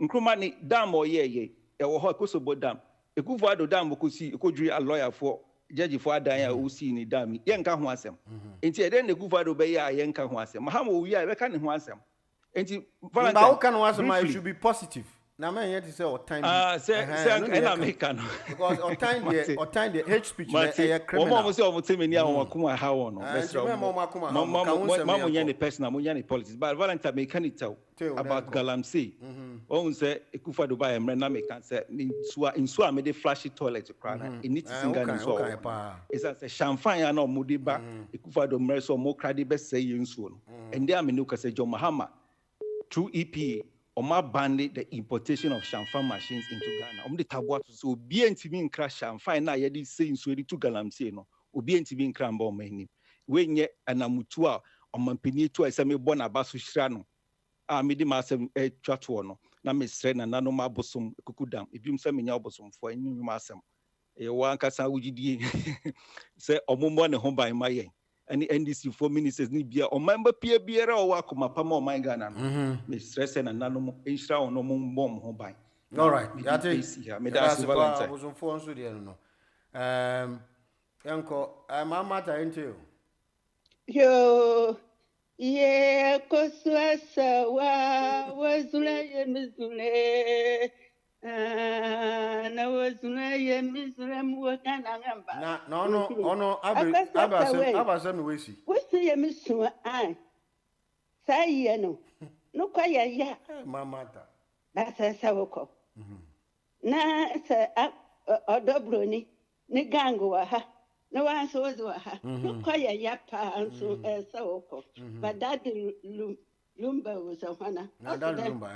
Nkrumani dam or ye, or Hokosobo dam. A Akufo-Addo dam could see a could a lawyer for Judge for Diana who see in the dam, Yanka Wansem. Until then the Akufo-Addo Bay, Yanka Wansem. Mahamo, we are can Wansem. And how can Wansem should be positive? Now, man, yet is all time. Because on time the hate speech. Criminal. Politics. But Valentine may can it tell about Galamsey. On say Akufo-Addo by a man can say in Swa made a flashy toilet to cry. It needs to sing and so. It's as a champagne and no Mudiba, Akufo-Addo Merso more credible say in soon. And there Menuka say John Mahama through EPA. Oma banned the importation of champagne machines into Ghana. The tabwa so be in crash champagne na yedi saying so to Galamsey no. Obi in crambo many. When ye anamutua on mampini to a semi bona basu shrano. Midi masem chatuano. Na misren and nano mabosum kukudam. If you send me bosom for any masem. A one casa ujidi say omumone home by my and the NDC 4 ministers need be or member Pierre Biera or Wakuma Pamo my Ghana. Miss Stressen and Nano Instra or no bomb home by. All right, that's was on 4 Uncle, Mamma, ain't you? Yo, yeah, Coswasa was Missoule. Na wazunaye misrem wakana ngamba no abasa me wesi ye misu ai sai no no kwa ya mamata basa sawoko na sa odobroni ni gango wa ha na wanso wa ha no kwa ya pa anso sawoko but that Lumba was a one. Now that Lumba,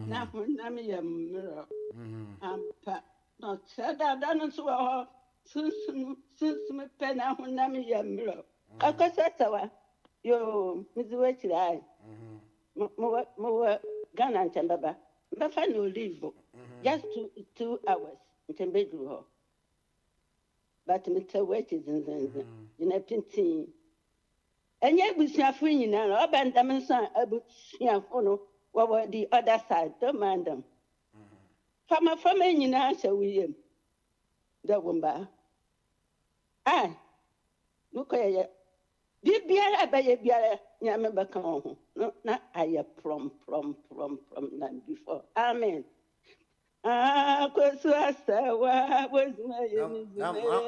Now, Nami mirror. Not said I done so well. Since me pen out Nami mirror. I got that. Yo, Miss Wetty, I. More Ghana and Baba. But I no leave book. Just 2 hours. It can be do. But Mr. Wetty in a pinty. And yet, we see a free now. I bend them and son, I would see a phono. What were the other side? Don't mind them. From any answer, William. The woman. Aye. Look at you. Be a baby, Yammer come home. No, not I from land before. Amen. Ah, was my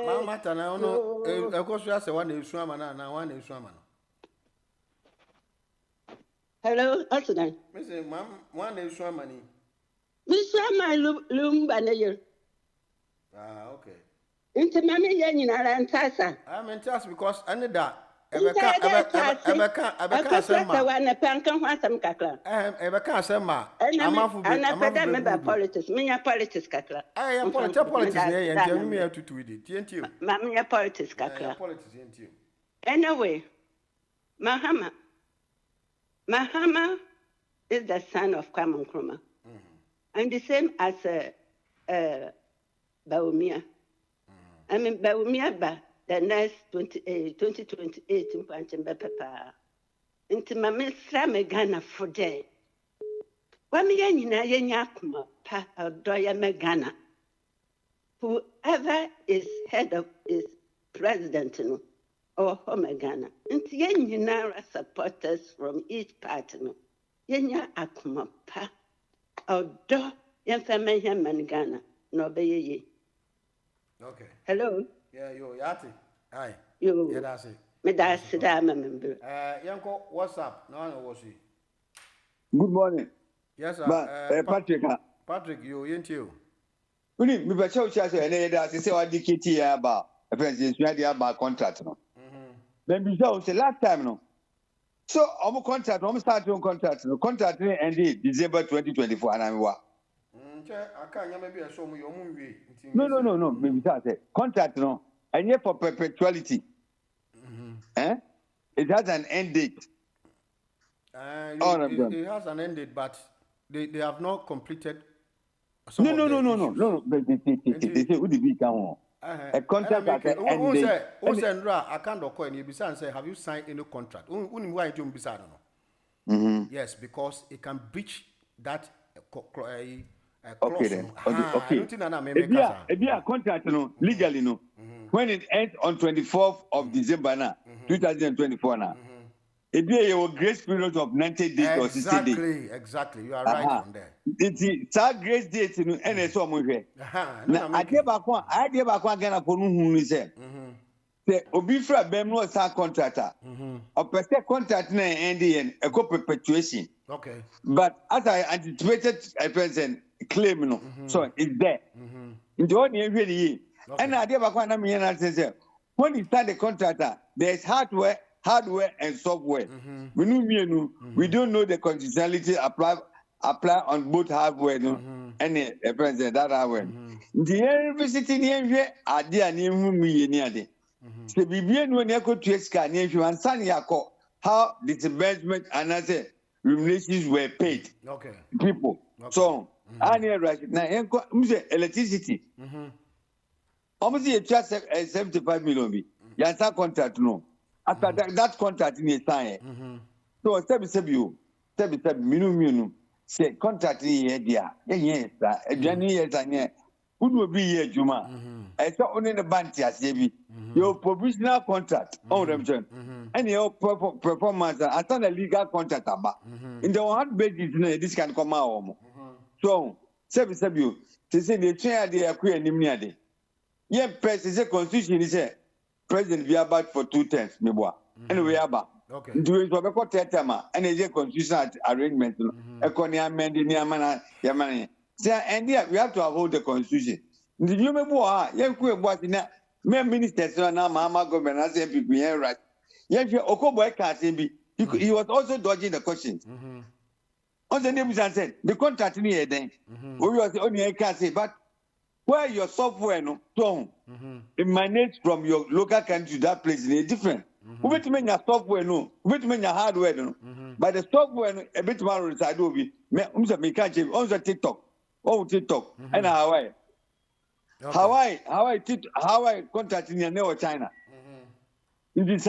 Mamma, no, of course, you ask one is Swaman and one is Swaman. Hello, Austin. Mrs. Mam, one is Swamani. Miss my loom banner. Ah, okay. Into Mammy Yan and Tassa. I'm in touch because I need that. Ebeka one a pankan want some kakla. Ebeka Sema. And I put them about politics. Me politics kakla. I am politics and tell me how to do it. Thank you. Mamma politics kakla. Politics ain't you. Anyway, Mahama is the son of Kwame Nkrumah. And the same as Bawumia. I mean Bawumia the next 2028 in Panchamba Papa. Into my Mr. Ghana for day. When me yakuma pa doya Megana. Whoever is head of is president or home Ghana. Into yenina supporters from each party. Yenya akuma pa or do yenfame man Ghana. No be ye. Okay. Hello. Yeah, you Yati. Aye. You. Yeah, that's it. Me that's it. I'm a member. Yanko, what's up? No, what's he? Good morning. Yes, sir. Patrick. Patrick, you ain't you? We need to be sure to say what DKT about. A president, you about contract. Then we saw the last time. No. So, our contract, we start on contract. The contract ended December 2024. And I'm what? I can't maybe show me your movie. No. Maybe that's it. Contract, no. And yet for perpetuality. It has an end date. It has an end date, but they have not completed. No. They say, who did we come on? A contract at the end date. I can't call you and say, have you signed any contract? Yes, because it can breach that clause. Okay then. Okay. If you are contract legally when it ends on 24th of December now, 2024 now, it be a grace period of 90 days or 60 days. Exactly. You are right on there. It's that grace date in NSO movie. Now I give back one Ghana for who say. The Obifra Bemno sa contractor. A per contract na ending a co-perpetuation. Okay. But as I anticipated a present claim no. So it's there. In the only really and I gave a question when you start the contractor, there's hardware and software. We don't know the conditionality apply on both hardware and the president that hardware. The university near are there near me. So Bibian when you go to Esca near you and San Yako, how the disbursement and other remunerations were paid. Okay. People. Okay. So I need right now electricity. Almost a 75 million. You start contract no. After that contract in a sign. So step minimum say contract in here. Yes, January and who will be here, Juma? I saw only the Bantias, your provisional contract, all them, and your performance, I thought a legal contract about. In the one basis, this can come out. So, you to say the chair they are queer nimniade. Yeah, press is a constitution is a president be about for 2 terms, Mibwa. Anyway, about. Okay. Doing what I call Tetama, and a constitutional arrangement, a cornea mending Yamana, Yamani. And yeah, we have to uphold the constitution. The human boy, young queer what in that ministers now, Mamma government, as people, right? Yes, your Okoboy can't be He was also dodging the questions. On the name said, the contract in here then, we was only I can say, but where your software no tone emanates from your local country, that place is different. Which mean your software no, which mean your hardware no. But the software no, a bit more inside will be me can't change on the TikTok, and Hawaii. Hawaii contract in your China. It is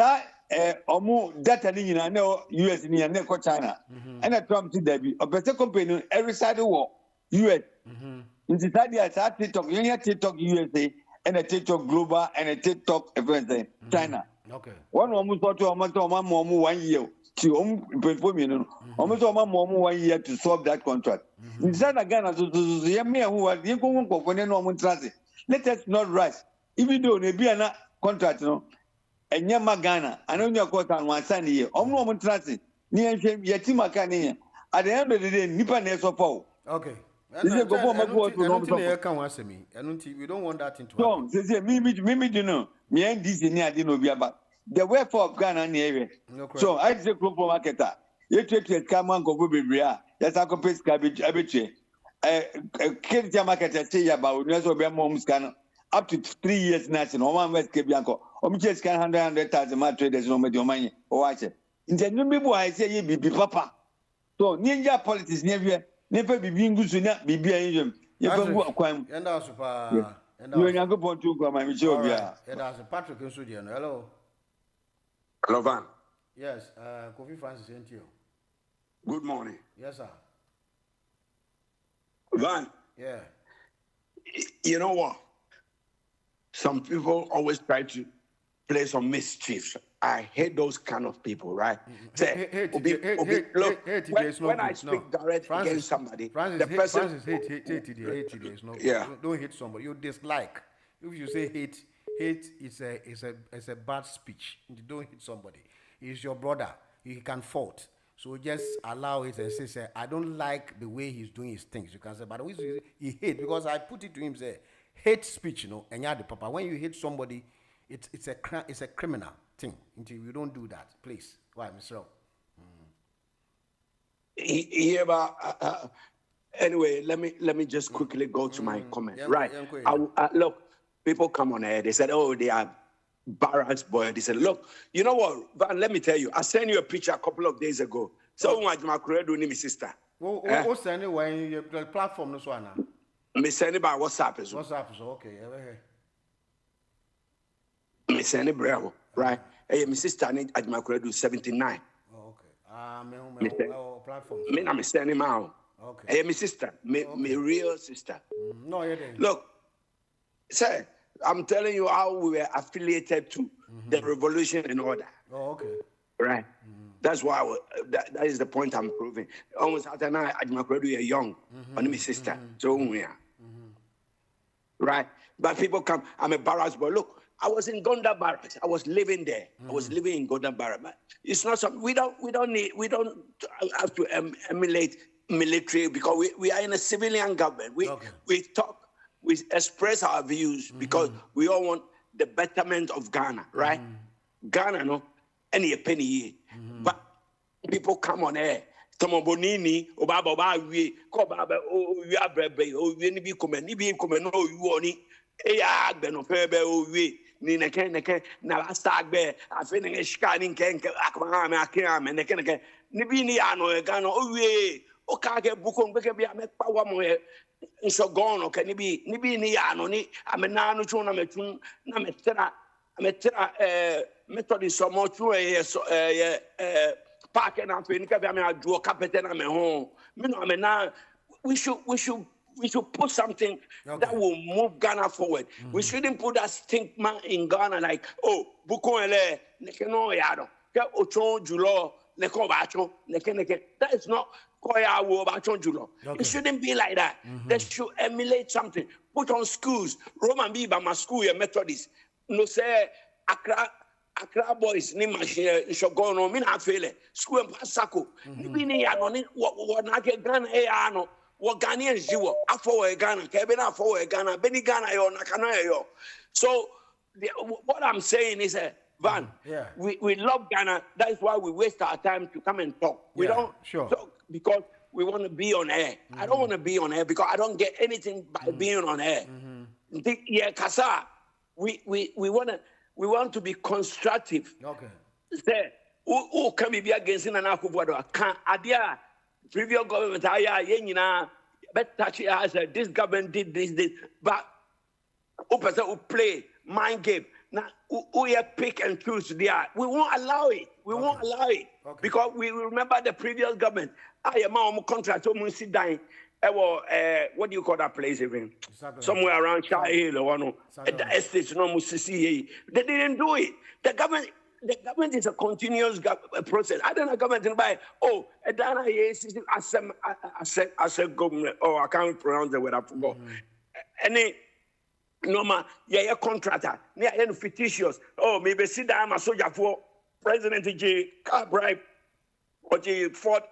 omu data ni nyina na US ni na ko China and Trump ti dabi obese company every side war US nti side ya TikTok yen TikTok USA and a TikTok global and a TikTok everything China okay one omu so to omu 1 year ti omu people mi no omu so omu 1 year to solve that contract nti sana Ghana so ye me hu wa ye ko nkofo ne no omu trust let us not rush even though ne bia na contract no Enya Ghana, and only a quarter on one Sunday year. Omno Trasi, near Yatima Kanye. At the end of the day, Nipa Neso Po. Okay. We don't want that into so, say, Mimi, you know, me and this in Adino but the wherefore of Ghana in the area. So I say, Group marketer. You take a common go Bibria, that's a copy cabbage, abitre. Kenya marketer say about Neso Bemom's Ghana. Up to 3 years national, one West Kebianco. Just can 100,000 my traders no make your money or watch it. In the new people, I say, ye be papa. So, Ninja politics never be being good to not be being you can go crime. And that's super. You are going to go, my Michelle. And as a Patrick and Sudian. Hello. Hello, Van. Yes, Kofi Francis sent you. Good morning. Yes, sir. Van. Yeah. You know what? Some people always try to play some mischief. I hate those kind of people, right? When I speak direct against somebody, the person is no. Yeah. Don't hate somebody. You dislike. If you say hate is a bad speech. You don't hate somebody. He's your brother. He can fault. So just allow it and say, I don't like the way he's doing his things. You can say, but he hate because I put it to him, say, hate speech, and you're the papa. When you hate somebody, it's a criminal thing. Until you don't do that, please. Why, Mr. Yeah, but anyway, let me just quickly go to my comment. Right. Look, people come on air. They said, oh, they are barracks boy. They said, look, you know what, Van, let me tell you. I sent you a picture a couple of days ago. So much my credo my sister. What's anyway your platform this one now? Me send it by WhatsApp as well. WhatsApp, so okay. Me send it bravo, right? Hey, my sister at my credo 79. Oh, okay. Platform. Me send him out. Okay. Hey, my sister, my real sister. No, you didn't. Look, sir, I'm telling you how we were affiliated to the revolution and order. Oh, okay. Right. That's why that is the point I'm proving. Almost at night, at my credo, you're young, and my sister. So we are. Right. But people come. I'm a barracks boy. Look, I was in Gonda barracks. I was living there. I was living in Gonda barracks. It's not something we don't have to emulate military because we are in a civilian government. We talk. We express our views because we all want the betterment of Ghana, right? Ghana, no, any penny. But people come on air. Tomobonini, Obaba, we, Cobaba, oh, you are brave, oh, you be coming, no, you want it. Ea, Benofebe, oh, we, Nina Keneke, Navastagbe, I finish a scanning Kenke, Akman, Akam, and the Keneke, Nibini, Ano, Gano, oh, we, Okage, Bukon, Bekabi, I met power more. So gone, okay, Nibi Niano, I'm a nano tune, I'm a Methodist, so much parking up in Cabana, draw captain, I'm a home. We should put something that will move Ghana forward. We shouldn't put that stigma in Ghana like, oh, Bukonele, Nekeno Yado, Ochon Julo, Neko Bacho, Nekeneke. That is not. It shouldn't be like that. They should emulate something. Put on schools. Roman Biba, my school, your Methodist. No say Accra boys, ni machine, Shogono, Mina Fele, school and Pasako. Nibini Yanoni, what Nake Ghana, Eano, what Ghanaians do, Afo Ghana, Kebina for Ghana, Benny Ghana, yo, Nakana yo. So, what I'm saying is, Van, we love Ghana. That is why we waste our time to come and talk. We don't talk because we want to be on air. I don't want to be on air because I don't get anything by being on air. Yeah, Kasa, we want to be constructive. Okay. Say, who can be against in an Akufo-Addo? Can Adia previous government but this government did this, but who play mind game. Now, who pick and choose there. We won't allow it. We won't allow it. Because we remember the previous government. I am on contract, so we sit down. What do you call that place even? Somewhere around Shah Hill or one. The estate, no Musisi. They didn't do it. The government is a continuous process. I don't know government by Dana I said government. Oh, I can't pronounce the word I forgot. Any normal, yeah, contractor, near end fictitious. Oh, maybe see that I'm a soldier for President J. Car bribe or J. Ford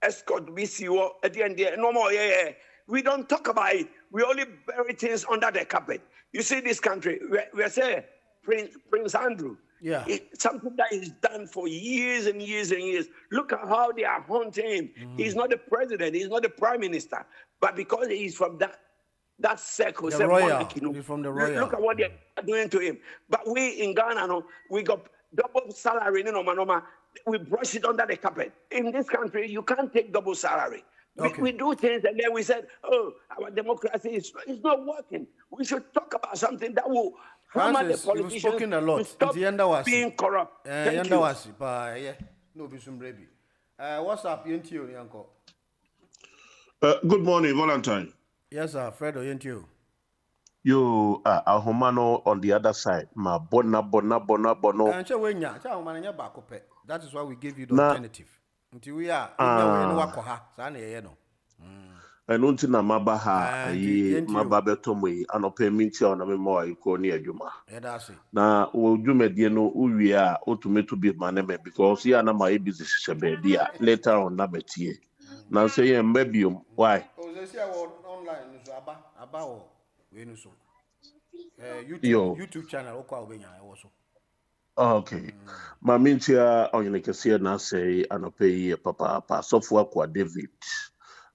escort BCO at the end. No more, yeah. We don't talk about it. We only bury things under the carpet. You see, this country, we say Prince Andrew. Yeah. It's something that is done for years and years and years. Look at how they are haunting him. He's not the president, he's not the prime minister, but because he's from that circle, the royal. He's from the royal. Look at what they're doing to him. But we in Ghana, we got double salary, we brush it under the carpet. In this country, you can't take double salary. We do things and then we said, our democracy is not working. We should talk about something that will hammer the politicians. You've spoken a lot. Stop being corrupt. Thank you. What's up, Yentio, Yanko? Good morning, Valentine. Yes, sir. Fredo, Yentio. You are a Homano on the other side. Ma bona. That is why we give you the alternative. Until we are ɛno nti na maba ha maba bɛtɔmɔ yi anɔpɛ minti a ɔna mema wa ikɔ ne adwuma na wo dwumadie no uwie a otumeto bi ma ne me because ya na ma e busy hyehyɛ baabi a later on na betie na so yɛ mba biom why online so aba o we no so YouTube channel okwa obenya e wo so. Okay. Ma minti a onyene kese na say anɔpɛ yi papa sɔfo akwa David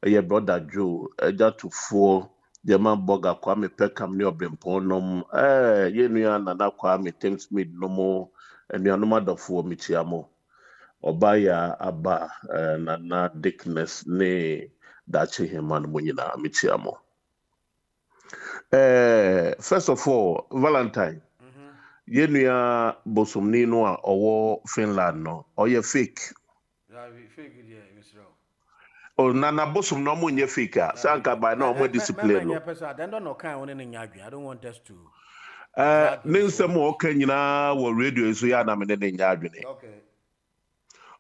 ye brother Joe eja to four the man boga kwa me pekam ne obrempon nom ye nua nana kwa me Thames Mid no mo enua no madofo mi chiamo obaya aba nana Dickness ne dachi heman mo nyina mi chiamo first of all Valentine ye nua bosomni no a owo Finland no oye fake Nana bosom no munye fika sanka by no more discipline no I don't want us to ninsem o kanyina wo radio so ya na me ne nya adwene okay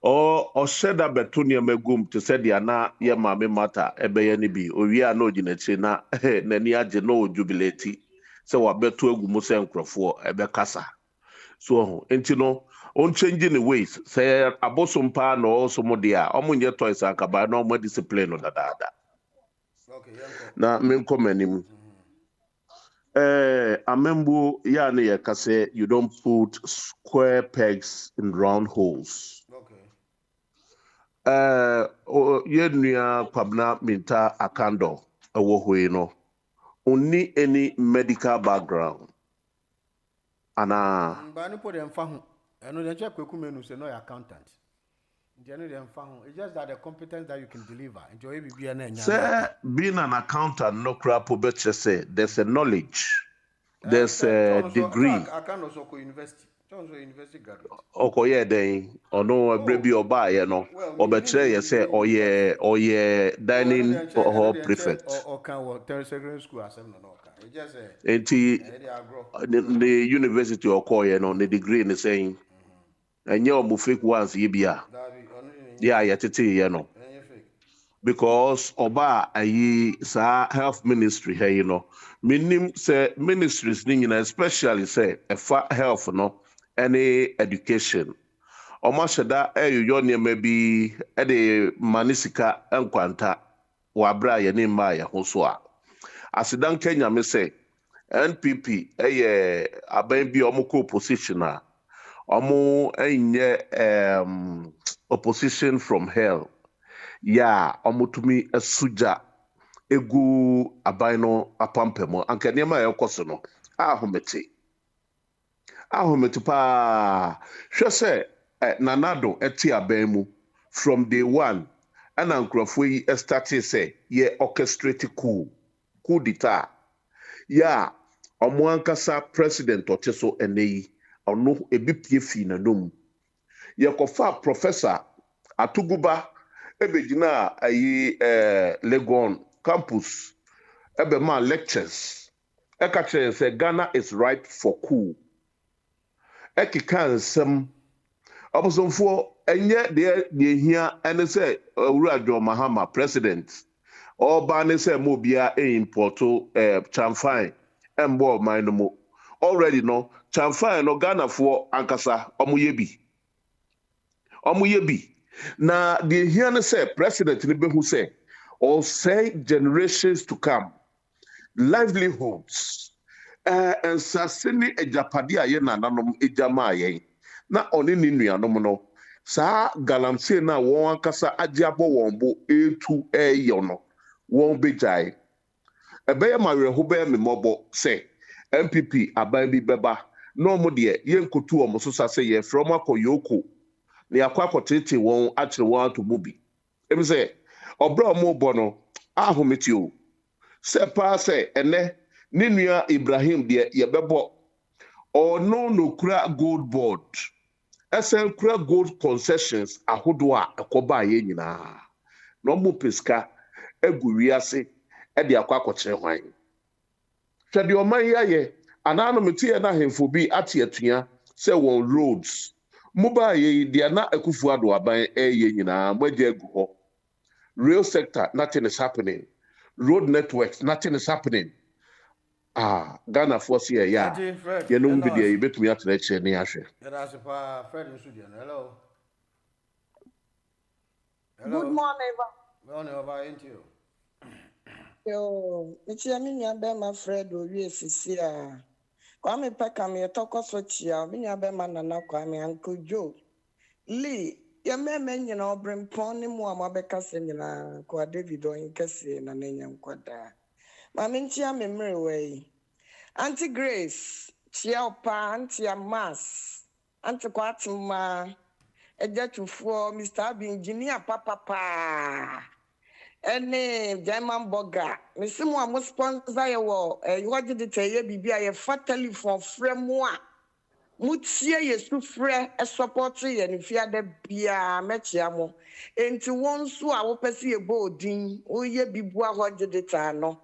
o sheda beto ne magum to said ya na ye maame mata ebeye ne bi owi a na oginachi na nani age no jubilate se wa beto agumu se nkrofo ebe kasa so enti no on changing the ways say abosom pa no also mo dia omunye toys akaba no mo discipline no dada okay na men komanim amembu ya ne yakase you don't put square pegs in round holes okay yenua kwabna minta akando ewo hoi no onni any medical background ana bani po dem fa ho eno dem check kwekume say no accountant it's just that the competence that you can deliver enjoy bibia na nya say being an accountant no crap better say there's a knowledge there's a degree I can also go university graduate okoye den ono abrebi oba ye no obetre ye say oye dining hall prefect or can work secondary school assembly no it just the university okoye no the degree in saying and you fake ones ye bia yeah tete ye no because oba ayi sa health ministry here you know minim say ministries ni nyina especially say health no any education omasheda eyo ne maybe de manisika enkwanta wa bra ye ni ma ye ho so a asidan Kenya me say NPP aban bi omko opposition a Omo enye opposition from hell. Yeah, omo tumi asuja egu abaino apampemo. Anke niema yokoso no. Ahomete pa. Hwe se nanado eti abemu from day one. Ana nkrofo yi start say ye orchestrate coup d'etat. Yeah, ọmụ ankasa president ọchị so eneyi ọnụ ebipie fi na nom yekọfa professor Atuguba ebegyina ayi Legon campus ebe ma lectures eka kyerɛ sɛ Ghana is ripe for coup ekeka nsɛm ọbụsọmfo enye de ehia ene sɛ Owura John Mahama president ọba ne sɛ mo bia importo chamfine embo man no mo already no chamfine no Ghana for ankasa omoye bi na the here ne say president ne behu say all say generations to come livelihoods and sasini ejapade aye nananom ejama aye na oni ni nuanom no saa galamsey na won ankasa age abo won bo etu eyo no won bejai ebeye mawerɛho bɛyɛ me mmɔbɔ sɛ MPP aban bi bɛba na ɔmo deɛ yɛnkotu ɔmo so sa sɛ yɛfrɛ ɔmo akɔ yoko na yɛakɔ akɔtete wɔn akyerɛ wɔn ato mu bi ebi sɛ ɔbrɛ ɔmo bɔ no ahomete o sɛ paa sɛ ɛnɛ ne nua Ibrahim deɛ yɛbɛbɔ ɔno no kura gold board ɛsɛn kura gold concessions ahodoɔ a ɛkɔba yɛ nyinaa na ɔmo pesika egu wiase ɛde akɔ akɔkyerɛ hwan hwɛ deɛ ɔman yi ayɛ anaa no metie na ahemfo bi ate atua sɛ wɔn roads mobile yi deɛ na Akufo-Addo aban ɛyɛ nyinaa mogya agu hɔ rail sector nothing is happening road networks nothing is happening Ghana for see ya you know bi deɛ yɛbɛtumi atena akyerɛ ne ahwɛ Good morning, you. Yo, it's your minion bema Fred or UFCA. Kwame Pekam, your talk of Sochia, Minia Bema Nana Kwame, Uncle Joe. Lee, your men, you know, bring pony more Mabecas in Qua David or in Cassie and Nanyam Quada. Mamintia memory way. Auntie Grace, Chiao Pa, Auntie Mass, Auntie Quatuma, a jet to four, Mr. Engineer Papa. Any German Boga, Miss Moa must sponsor your what did it say? Be a fatally for Fremois. Mutia is to free a support and if you had a beer, Metiamo. And to one so I will pursue a boarding, or ye be bois what did it no.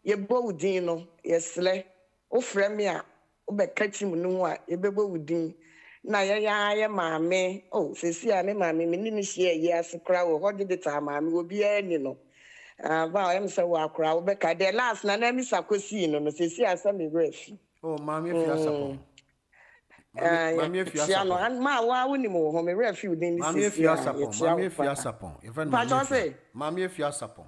Ye boardino, yes, slay, o Fremia, o be catching no, ye be boarding. Na ya mame sesi ane mame me ni share yes crowd what did the time mame will be any no ba em say wa crowd be ka the last na mi sakosi no sesi asa me ref mame fi asapon mame fi asapon and ma wa woni mo ho me ref you din mame fi asapon even mame fi asapon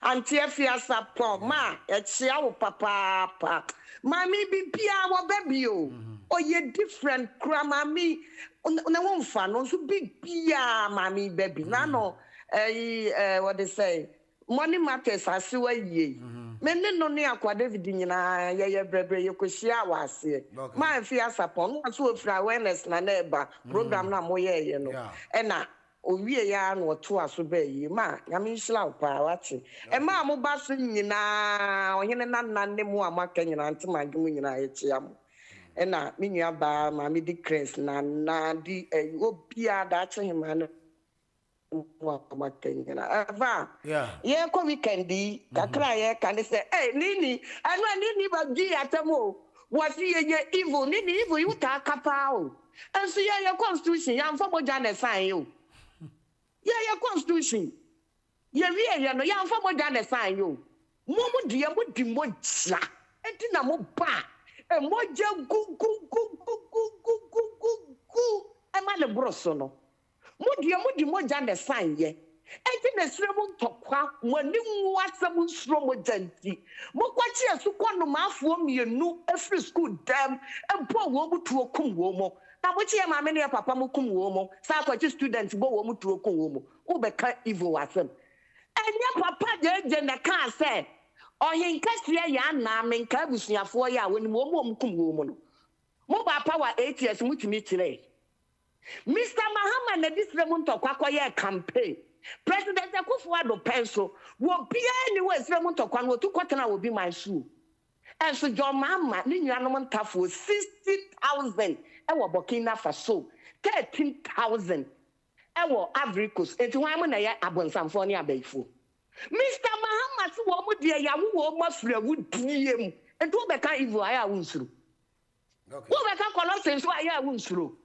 Auntie Fiasapon, ma, chia wo papa. Mami bi pia wo baby o. O ye different kra mami. Una won fa no so big pia mami baby. Na no what they say? Money matters asiwa ye. Me ne no ne akwa David nyina ye brebre ye kohia wase. Ma Fiasapon, no so free awareness na neighbor program na mo ye no. Ena owie ya na oto aso ba yi ma nyame nhira pa wate e ma mo ba so nyina ohene na ne mu amaka nyina ntema adwum nyina etia mo e na me nua ba ma me di Chris na di obia da che hema no mu amaka nyina ava ye ko weekend yi kakra ye kan say nini anu nini ba gi atamo wasi ye evil nini evil you ta kapa o enso ye constitution ya mfa moja na sign yo yeah, constitution. Yeah, no, yeah, for more than a sign you. Momo dear, would be more sla. And dinner more ba. And more jam go. I'm a brossono. More dear, more than a sign, ye. enti na sremu ntokwa wani nwasam nsromo janti mokwachi asukwa no maafo mienu every school dam empo wo mutuo kum wo mo na bochi ya maame ne papa mo kum wo mo sa kwachi student bo wo mutuo kum wo mo wo be ka evil wasem enya papa je na ka say ohinka sia ya na me nka busuafo ya woni wo mo kum wo mo no mo ba power 8 years mutimi kire Mr. Mahama na disremu ntokwa koye campaign President Akufo-Addo penso wo bia ni we disremu ntokwa no to kwatena wo bi man shoe enso John Mahama ni nuanom ntafo 60,000 ewo Burkina Faso 13,000 ewo Ivory Coast enti wan mo na ye abonsamfo ne abaifo Mr. Mahama si wo mo de ya wo mafra wo diem enti wo be kan evil aya wo nsuru okay wo be kan Colossians so aya wo nsuru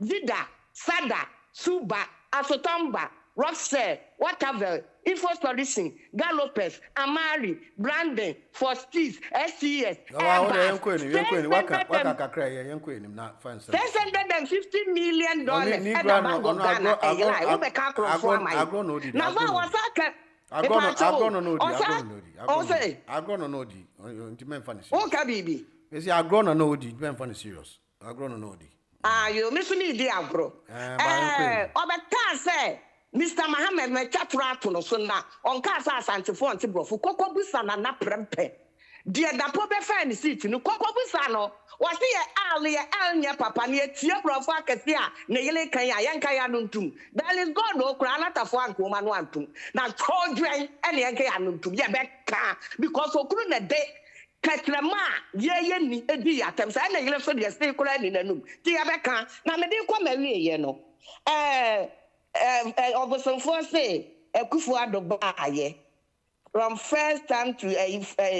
Zida, Sada, Suba, Asotamba, Roxel, Waterville, Info Solution, Galopes, Amari, Brandon, Fostis, SCS, $650 million. You miss me, dear bro. Obata say, Mr. Mohammed, my chatrato no sona, on Casa Santifon Tibro, for Coco Busana na prempe. Dear da pobe fan seat, no Coco Busano, was here earlier, Alnia Papa near Tiabro Fakasia, Nele Kaya, Yankaya Nuntum. That is God, no Granata Fan woman want to. Now, children, and Yankaya Nuntum, Yabeka, because Okruna day. Katrama ye ni edi atem sa na yele so de stay kura ni nanum ti abeka na me de kwa mawie ye no obosonfo say Akufo-Addo baaye from first time to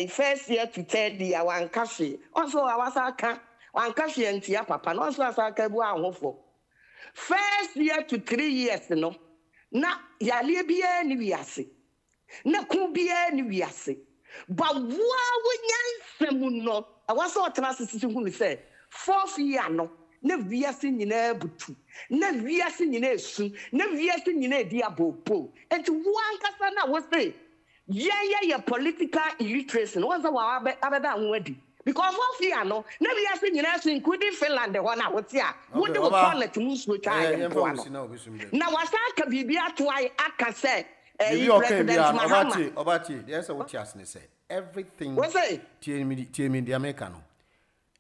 first year to third year wan kafe also awasaka wan kafe antia papa no also asaka bu ahofo first year to 3 years no na yale bia ni wiase na ku bia ni wiase but wow nyansamuno awaso otrasisi hunu say 4th year no na wiase nyina butu na wiase nyina esu na wiase nyina edi abopo enti wankasa na wo say ye political illiteracy no wanza wa abeda anwadi because 4th year no na wiase nyina esu including Finland the one wote a wo de wo toilet mu so twa na wasaka bibia to ai aka say Obati, there's a what you say. Everything. What's it? TMI the Americano.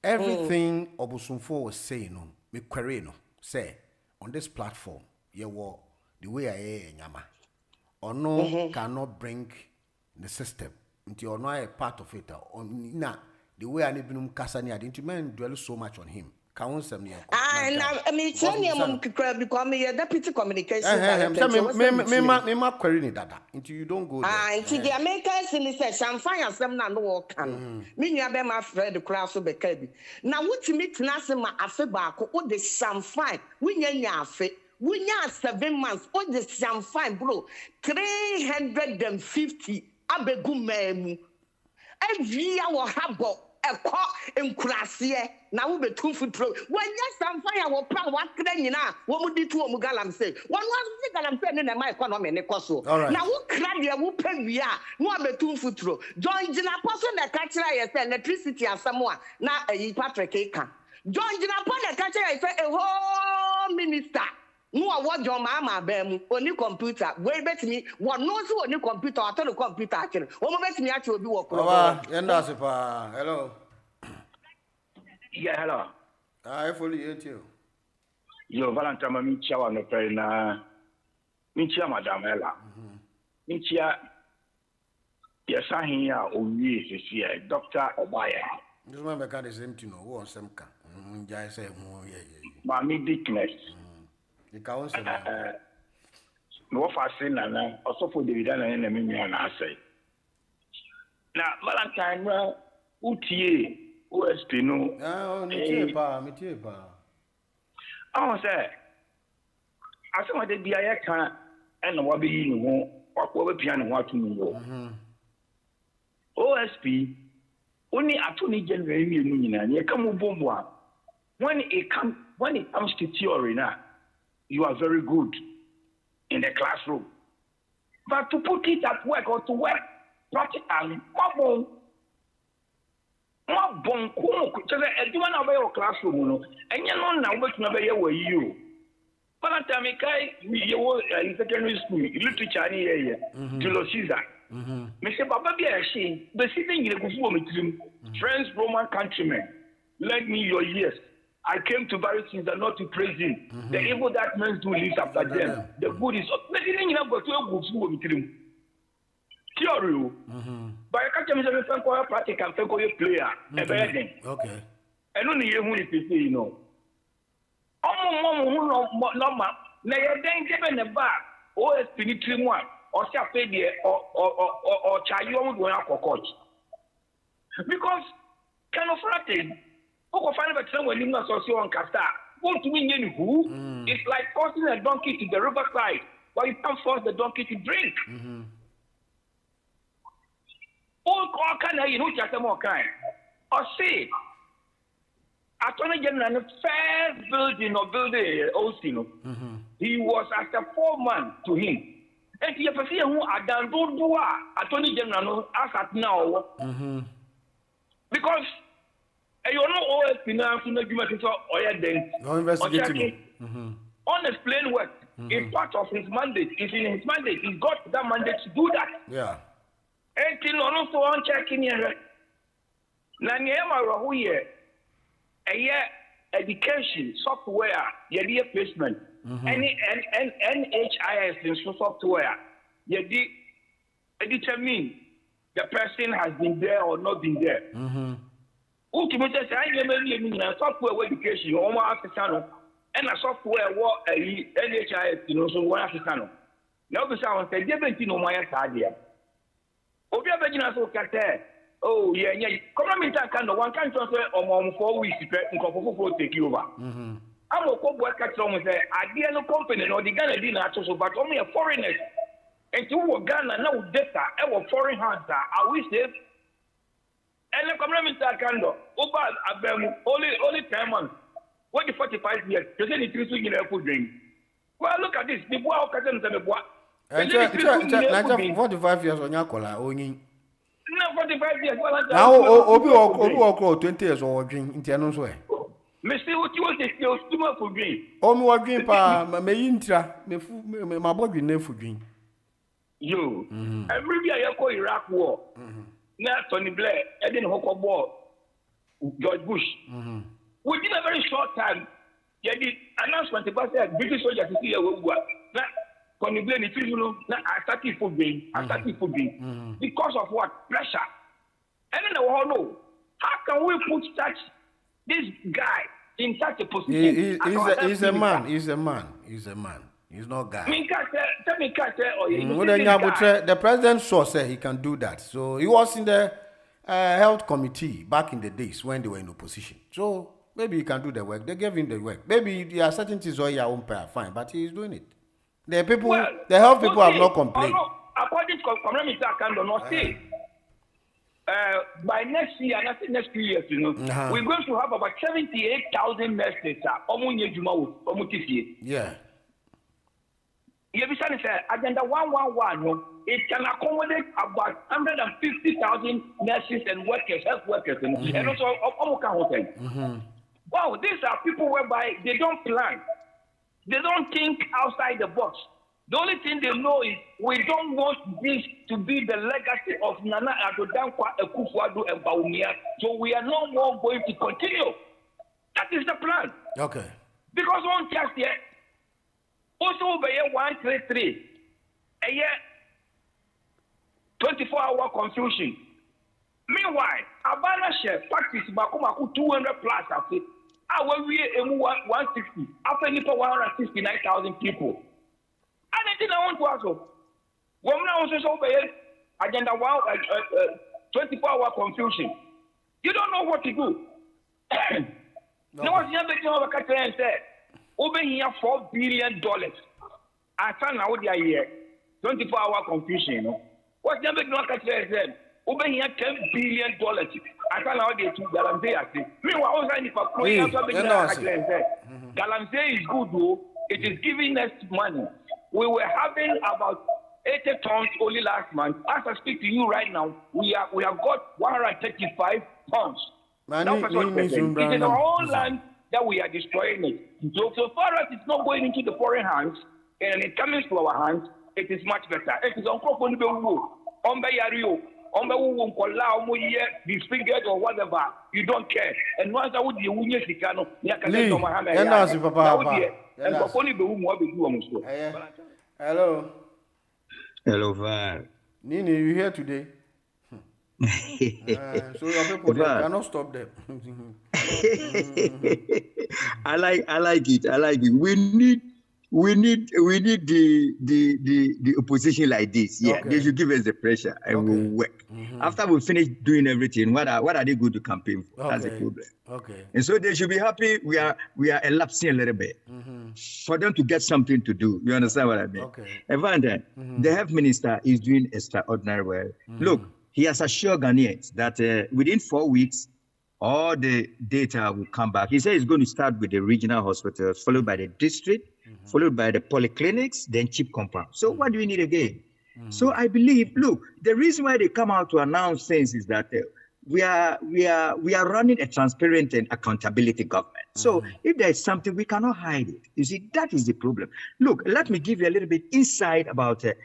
Everything Obusunfo was saying, no, me query no, say on this platform, you were the way I am, or no cannot bring the system into you're not a part of it. Or nah, the way I need to Kasani, I didn't men dwell so much on him. I mean, become a deputy communication. Until you don't go there. Until the Americans in the session, find some no work. Me, I be my friend, the crowd so be kebi. Now, what to meet Nasima Afebako, or the champagne, we yafe. We 7 months, all the champagne, bro. 350 abegumemu. Every hour habo. Ekọ enkrasie na wo betum futro wanya samfan ya wo pra wa kra nyina wo mudi tu omu galamse won wa si galamse ne na mai economy ne koso na wo kra de wo pawia no betum futro John Gina Poso na ka kira ye say electricity asamo a na ayi Patrick Eka John Gina Poso na ka kira ye say a whole minister no what John Mama bem oni computer we betimi won no so oni computer atọ computer akere wo mo betimi ache obi wo kro yenda sepa hello yeah hello I fully hear you yo Valentine ma mi chia wa no pe na mi chia madam ela mi chia ya sahin ya owie sisi e Dr. Obaya this man make the same thing no wo onsem ka njai say mu ye ma mi dickness the council no fasin na also for David na me na asay na Valentine ra utie OSP no me tie pa say asema de bia ye kan e na wa be yi ni ho wa be pia ni ho atunu yo OSP oni atuni general mi nu nyina ye kam bombo a when it comes to theory na you are very good in the classroom. But to put it at work or to work practically, more cool. Because everyone of your classroom, and you know now what never you. But I tell me, you were in secondary school, literature, Julius Caesar. Mr. Baba be ashamed, but sitting in a good friends, Roman countrymen, lend me your years. I came to bury Caesar not to praise him. The evil that men do lives after them. The good is but you know go to a good school with him. Theory. But I can't tell you something practical and think you player. Okay. And only you who is you know. No ma. Na you then given the bar or a spiritual one or say or chayo would coach. Because kind of thing. Who find out someone you not so on Casta? Won't mean who? It's like forcing a donkey to the riverside, but you can't force the donkey to drink. All kind of you know just more kind. Or say, Attorney General first building or building Ostino. He was after 4 months to him. And he have seen who are done do Attorney General as at now. Because you know all finance no give or then no investigating. Unexplained work is part of his mandate. It's in his mandate. He's got that mandate to do that. Yeah. And till also on checking here. Nanyama who here a year education software, year placement, any NHIS in software, determine the person has been there or not been there. Ultimately, I never software education, almost African, and a software what a NHIS, you know, so one African. Now, the sound said, "Never seen no my idea." Obia Begina so cat, oh, yeah, come can one can't transfer on 4 weeks to take you over. I'm a co worker, idea no company, or the Ghana dinner, but only a foreigner. And to Ghana, no data, our foreign hands are we safe? And the community can do over only 10 months. What the 45 years? You say the 3 in a food drink. Well, look at this. The boy can tell the boy. 45 years on your collar, only. No, 45 years. Now, Obi 20 years or drink in Tiano's way. Mr. What you want to still stomach for drink? Oh, more drink, pa, may intra, my body never drink. You, every year I call Iraq war. Now, Tony Blair, Eden Hawker War, George Bush. Within a very short time, they did announcement about the British soldiers to see a war. Now, Tony Blair, you know, I started football. Because of what? Pressure. And then the world know, how can we put this guy in such a position? He's a man. He's not guy. The president said he can do that. So he was in the health committee back in the days when they were in opposition. So maybe he can do the work. They gave him the work. Maybe there are certain things on your own pair, fine, but he's doing it. The health people have not complained. According to community, I cannot say. By next year, and I think next 2 years, you know, we're going to have about 78,000 nurses. Yeah. Agenda 111, it can accommodate about 150,000 nurses and workers, health workers, and also wow, these are people whereby they don't plan, they don't think outside the box. The only thing they know is we don't want this to be the legacy of Nana Addo Dankwa, Akufo-Addo, and Bawumia, so we are no more going to continue. That is the plan. Okay. Because one just yet. Also, by 133, a year 24-hour confusion. Meanwhile, Abana share practice Bakumaku 200 plus after our we 160 after Nipa 169,000 people. And I think I want to ask women also by agenda 24-hour confusion. You don't know what to do. No one's never going to catch and say. Over here, $4 billion. I found out the year 24-hour confusion. You know? What's the big knock at said? Over here, $10 billion. I found out the two Galamsey. Meanwhile, I was trying to Galamsey is good, though. It is giving us money. We were having about 80 tons only last month. As I speak to you right now, we have got 135 tons. It is our own land that we are destroying it. So far as it's not going into the foreign hands and it comes to our hands, it is much better. It is disfigured or whatever, you don't care. And once I would be Hello. Hello, Van. Nini, you here today? So your people cannot stop them. I like it. We need the opposition like this. Yeah, they should give us the pressure and we'll work. After we finish doing everything, what are they going to campaign for? That's the problem. Okay. And so they should be happy. We are elapsing a little bit for them to get something to do. You understand what I mean? Okay. Evander, the health minister is doing extraordinary well. Look, he has assured Ghanaians that within 4 weeks, all the data will come back. He said he's going to start with the regional hospitals, followed by the district, followed by the polyclinics, then cheap compound. So what do we need again? So I believe, look, the reason why they come out to announce things is that we are running a transparent and accountability government. So if there is something, we cannot hide it. You see, that is the problem. Look, let me give you a little bit insight about the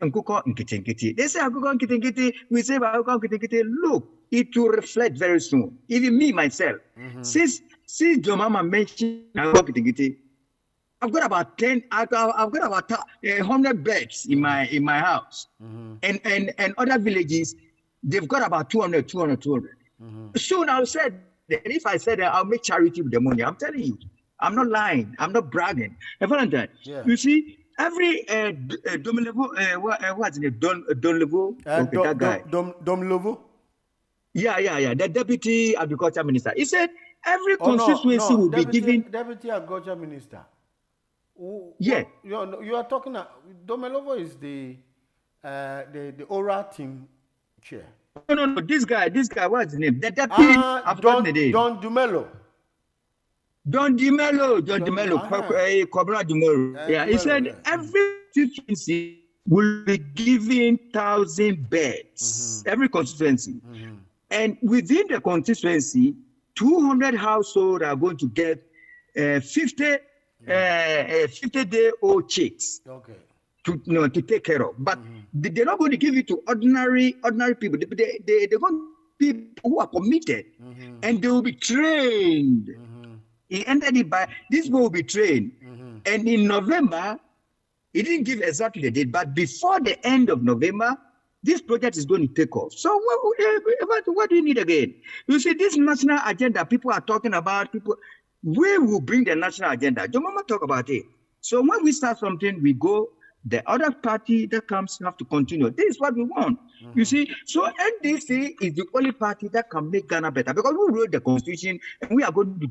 Nkuko Nkitinkiti. They say Nkuko Nkitinkiti, we say Nkuko Nkitinkiti. Look, it will reflect very soon. Even me, myself. Since your mama mentioned Nkuko Nkitinkiti, I've got about 100 beds in my house. And other villages, they've got about 200. Soon I'll say, if I said that, I'll make charity with the money. I'm telling you. I'm not lying. I'm not bragging. You see, every Dom Levo, what's the name? Don Levo? That guy. Dom Levo? Yeah. The deputy agriculture minister. He said every constituency will be given. Deputy agriculture minister. Yeah. You are talking. Dom Levo is the oral team chair. No. This guy. What's his name? The deputy. Don Dumelo. Don Dumelo, Cobra Dumelo. Yeah, he said every constituency will be given 1,000 beds. Every constituency, and within the constituency, 200 households are going to get 50-day-old chicks. Okay. To take care of, but they're not going to give it to ordinary people. They're going to be people who are committed, and they will be trained. He ended it by this will be trained, and in November, he didn't give exactly the date, but before the end of November, this project is going to take off. So what do you need again? You see, this national agenda people are talking about. We will bring the national agenda. Don't mama talk about it. So when we start something, we go. The other party that comes have to continue. This is what we want. You see, so NDC is the only party that can make Ghana better because we wrote the constitution and we are going to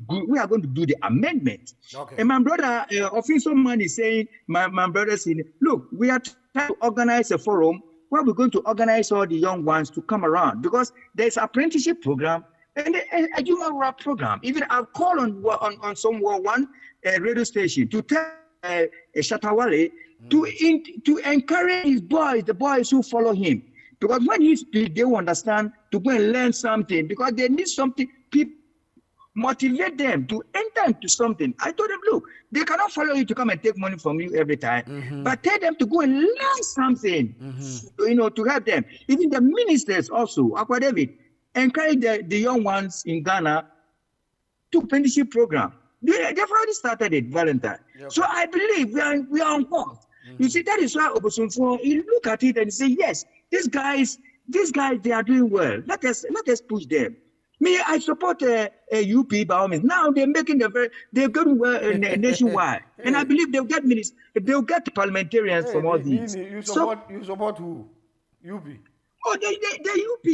do the amendment. Okay. And my brother, official man is saying, my brother saying, look, we are trying to organize a forum where we're going to organize all the young ones to come around because there's an apprenticeship program and a human right program. Even I'll call on some one radio station to tell Shatawale to encourage his boys, the boys who follow him. Because when he speaks, they will understand to go and learn something because they need something. People motivate them to enter into something. I told them, look, they cannot follow you to come and take money from you every time, but tell them to go and learn something, to help them. Even the ministers also, Akwa David, encourage the young ones in Ghana to apprenticeship program. They've already started it, Valentine. Okay. So I believe we are on course. You see, that is why Obosunfo, you look at it and say, yes, these guys, they are doing well. Let us push them. Me, I support UP by all means. Now they're making they're going well nationwide, and I believe they'll get parliamentarians from all these. You support who? UP. Oh, the UP.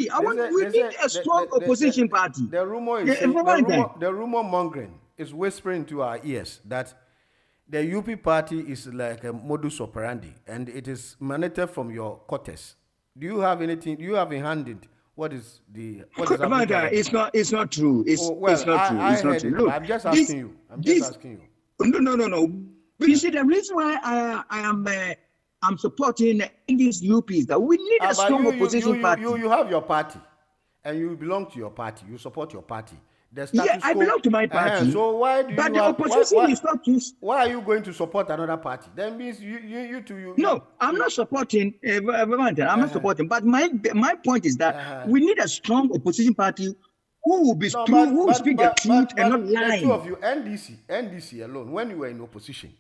We need a strong opposition party. The rumor is the rumor mongering is whispering to our ears that the UP party is like a modus operandi, and it is mandated from your quarters. Do you have anything? Do you have in hand what is it's not true. It's not true. Look, I'm just asking you. No. But you see, the reason why I am I'm supporting these UPs that we need a strong opposition party. You have your party, and you belong to your party. You support your party. The Yeah, status I quo- belong to my party. So why do but you the have, opposition is not too. why are you going to support another party? That means you. No, I'm not supporting. I'm not supporting. But my point is that we need a strong opposition party who will be who will speak the truth and not lie. The two of you, NDC alone, when you were in opposition,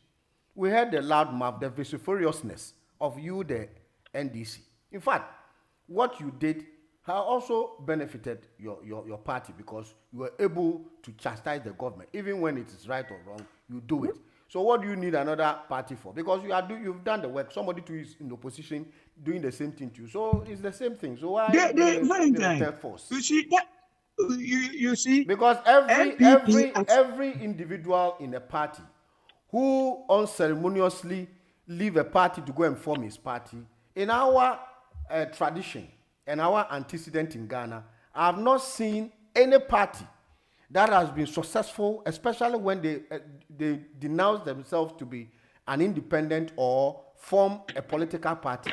we heard the loud mouth, the vociferousness of you, the NDC. In fact, what you did has also benefited your party because you were able to chastise the government. Even when it is right or wrong, you do it. So what do you need another party for? Because you've done the work. Somebody too is in opposition doing the same thing to you. So it's the same thing. So why the third force? You see that? You see? Because every individual in a party who unceremoniously leave a party to go and form his party, in our tradition and our antecedent in Ghana, I have not seen any party that has been successful, especially when they denounce themselves to be an independent or form a political party.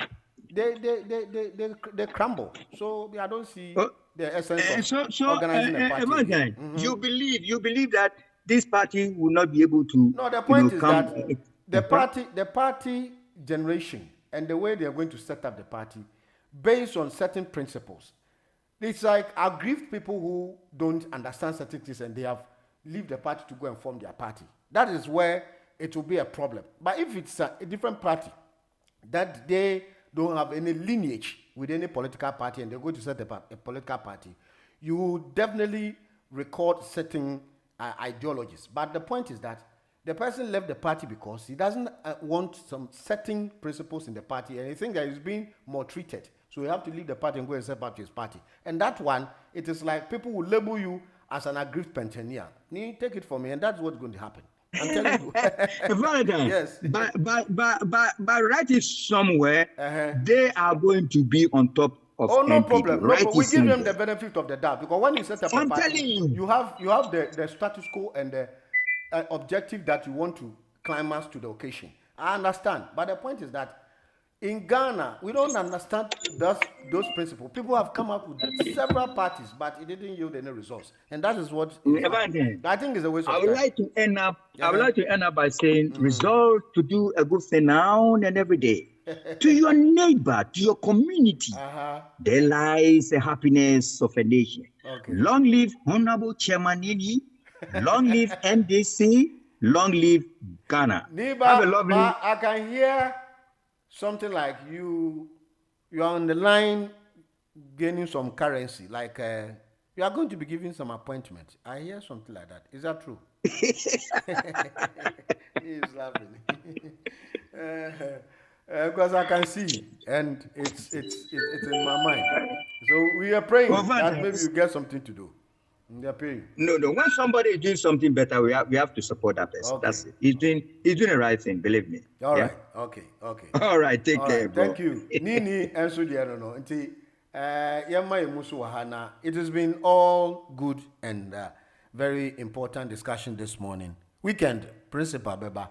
They crumble. So I don't see the essence of organizing a party. You believe that this party will not be able to. No, the point is that the party generation and the way they are going to set up the party based on certain principles. It's like aggrieved people who don't understand certain things and they have leave the party to go and form their party. That is where it will be a problem. But if it's a different party that they don't have any lineage with any political party and they're going to set up a political party, you will definitely record certain ideologies. But the point is that the person left the party because he doesn't want some certain principles in the party and he thinks that he's being maltreated. So you have to leave the party and go and set up his party. And that one, it is like people will label you as an aggrieved pensioner. Take it from me, and that's what's going to happen. I'm telling you. Yes. But write it somewhere. They are going to be on top of. Oh, no NPP. problem. No, but we give them the benefit of the doubt because when you set up a party, you have the status quo and the objective that you want to climax to the occasion. I understand, but the point is that in Ghana, we don't understand those principles. People have come up with several parties, but it didn't yield any results, and that is what I think is a waste of time. I would like to end up by saying, resolve to do a good thing now and every day. To your neighbor, to your community, there lies the happiness of a nation. Okay. Long live Honorable Chairman Nini. Long live NDC. Long live Ghana. Have a lovely. I can hear something like you are on the line gaining some currency, like you are going to be giving some appointment. I hear something like that. Is that true? He's laughing. Because I can see, and it's in my mind. So we are praying that maybe you get something to do. They're paying. No. When somebody is doing something better, we have to support that person. Okay. That's it. He's doing the right thing. Believe me. All right. Okay. All right. Take care, bro. Thank you. Nini and Sudiano no. It has been all good and very important discussion this morning. Weekend principal beba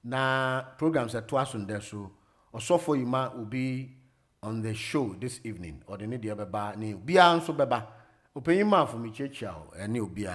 na programs at twice on there so Osofo Yuma will be on the show this evening or the need beba ni bia nso beba. Open your mouth for me, Churchill, and you'll be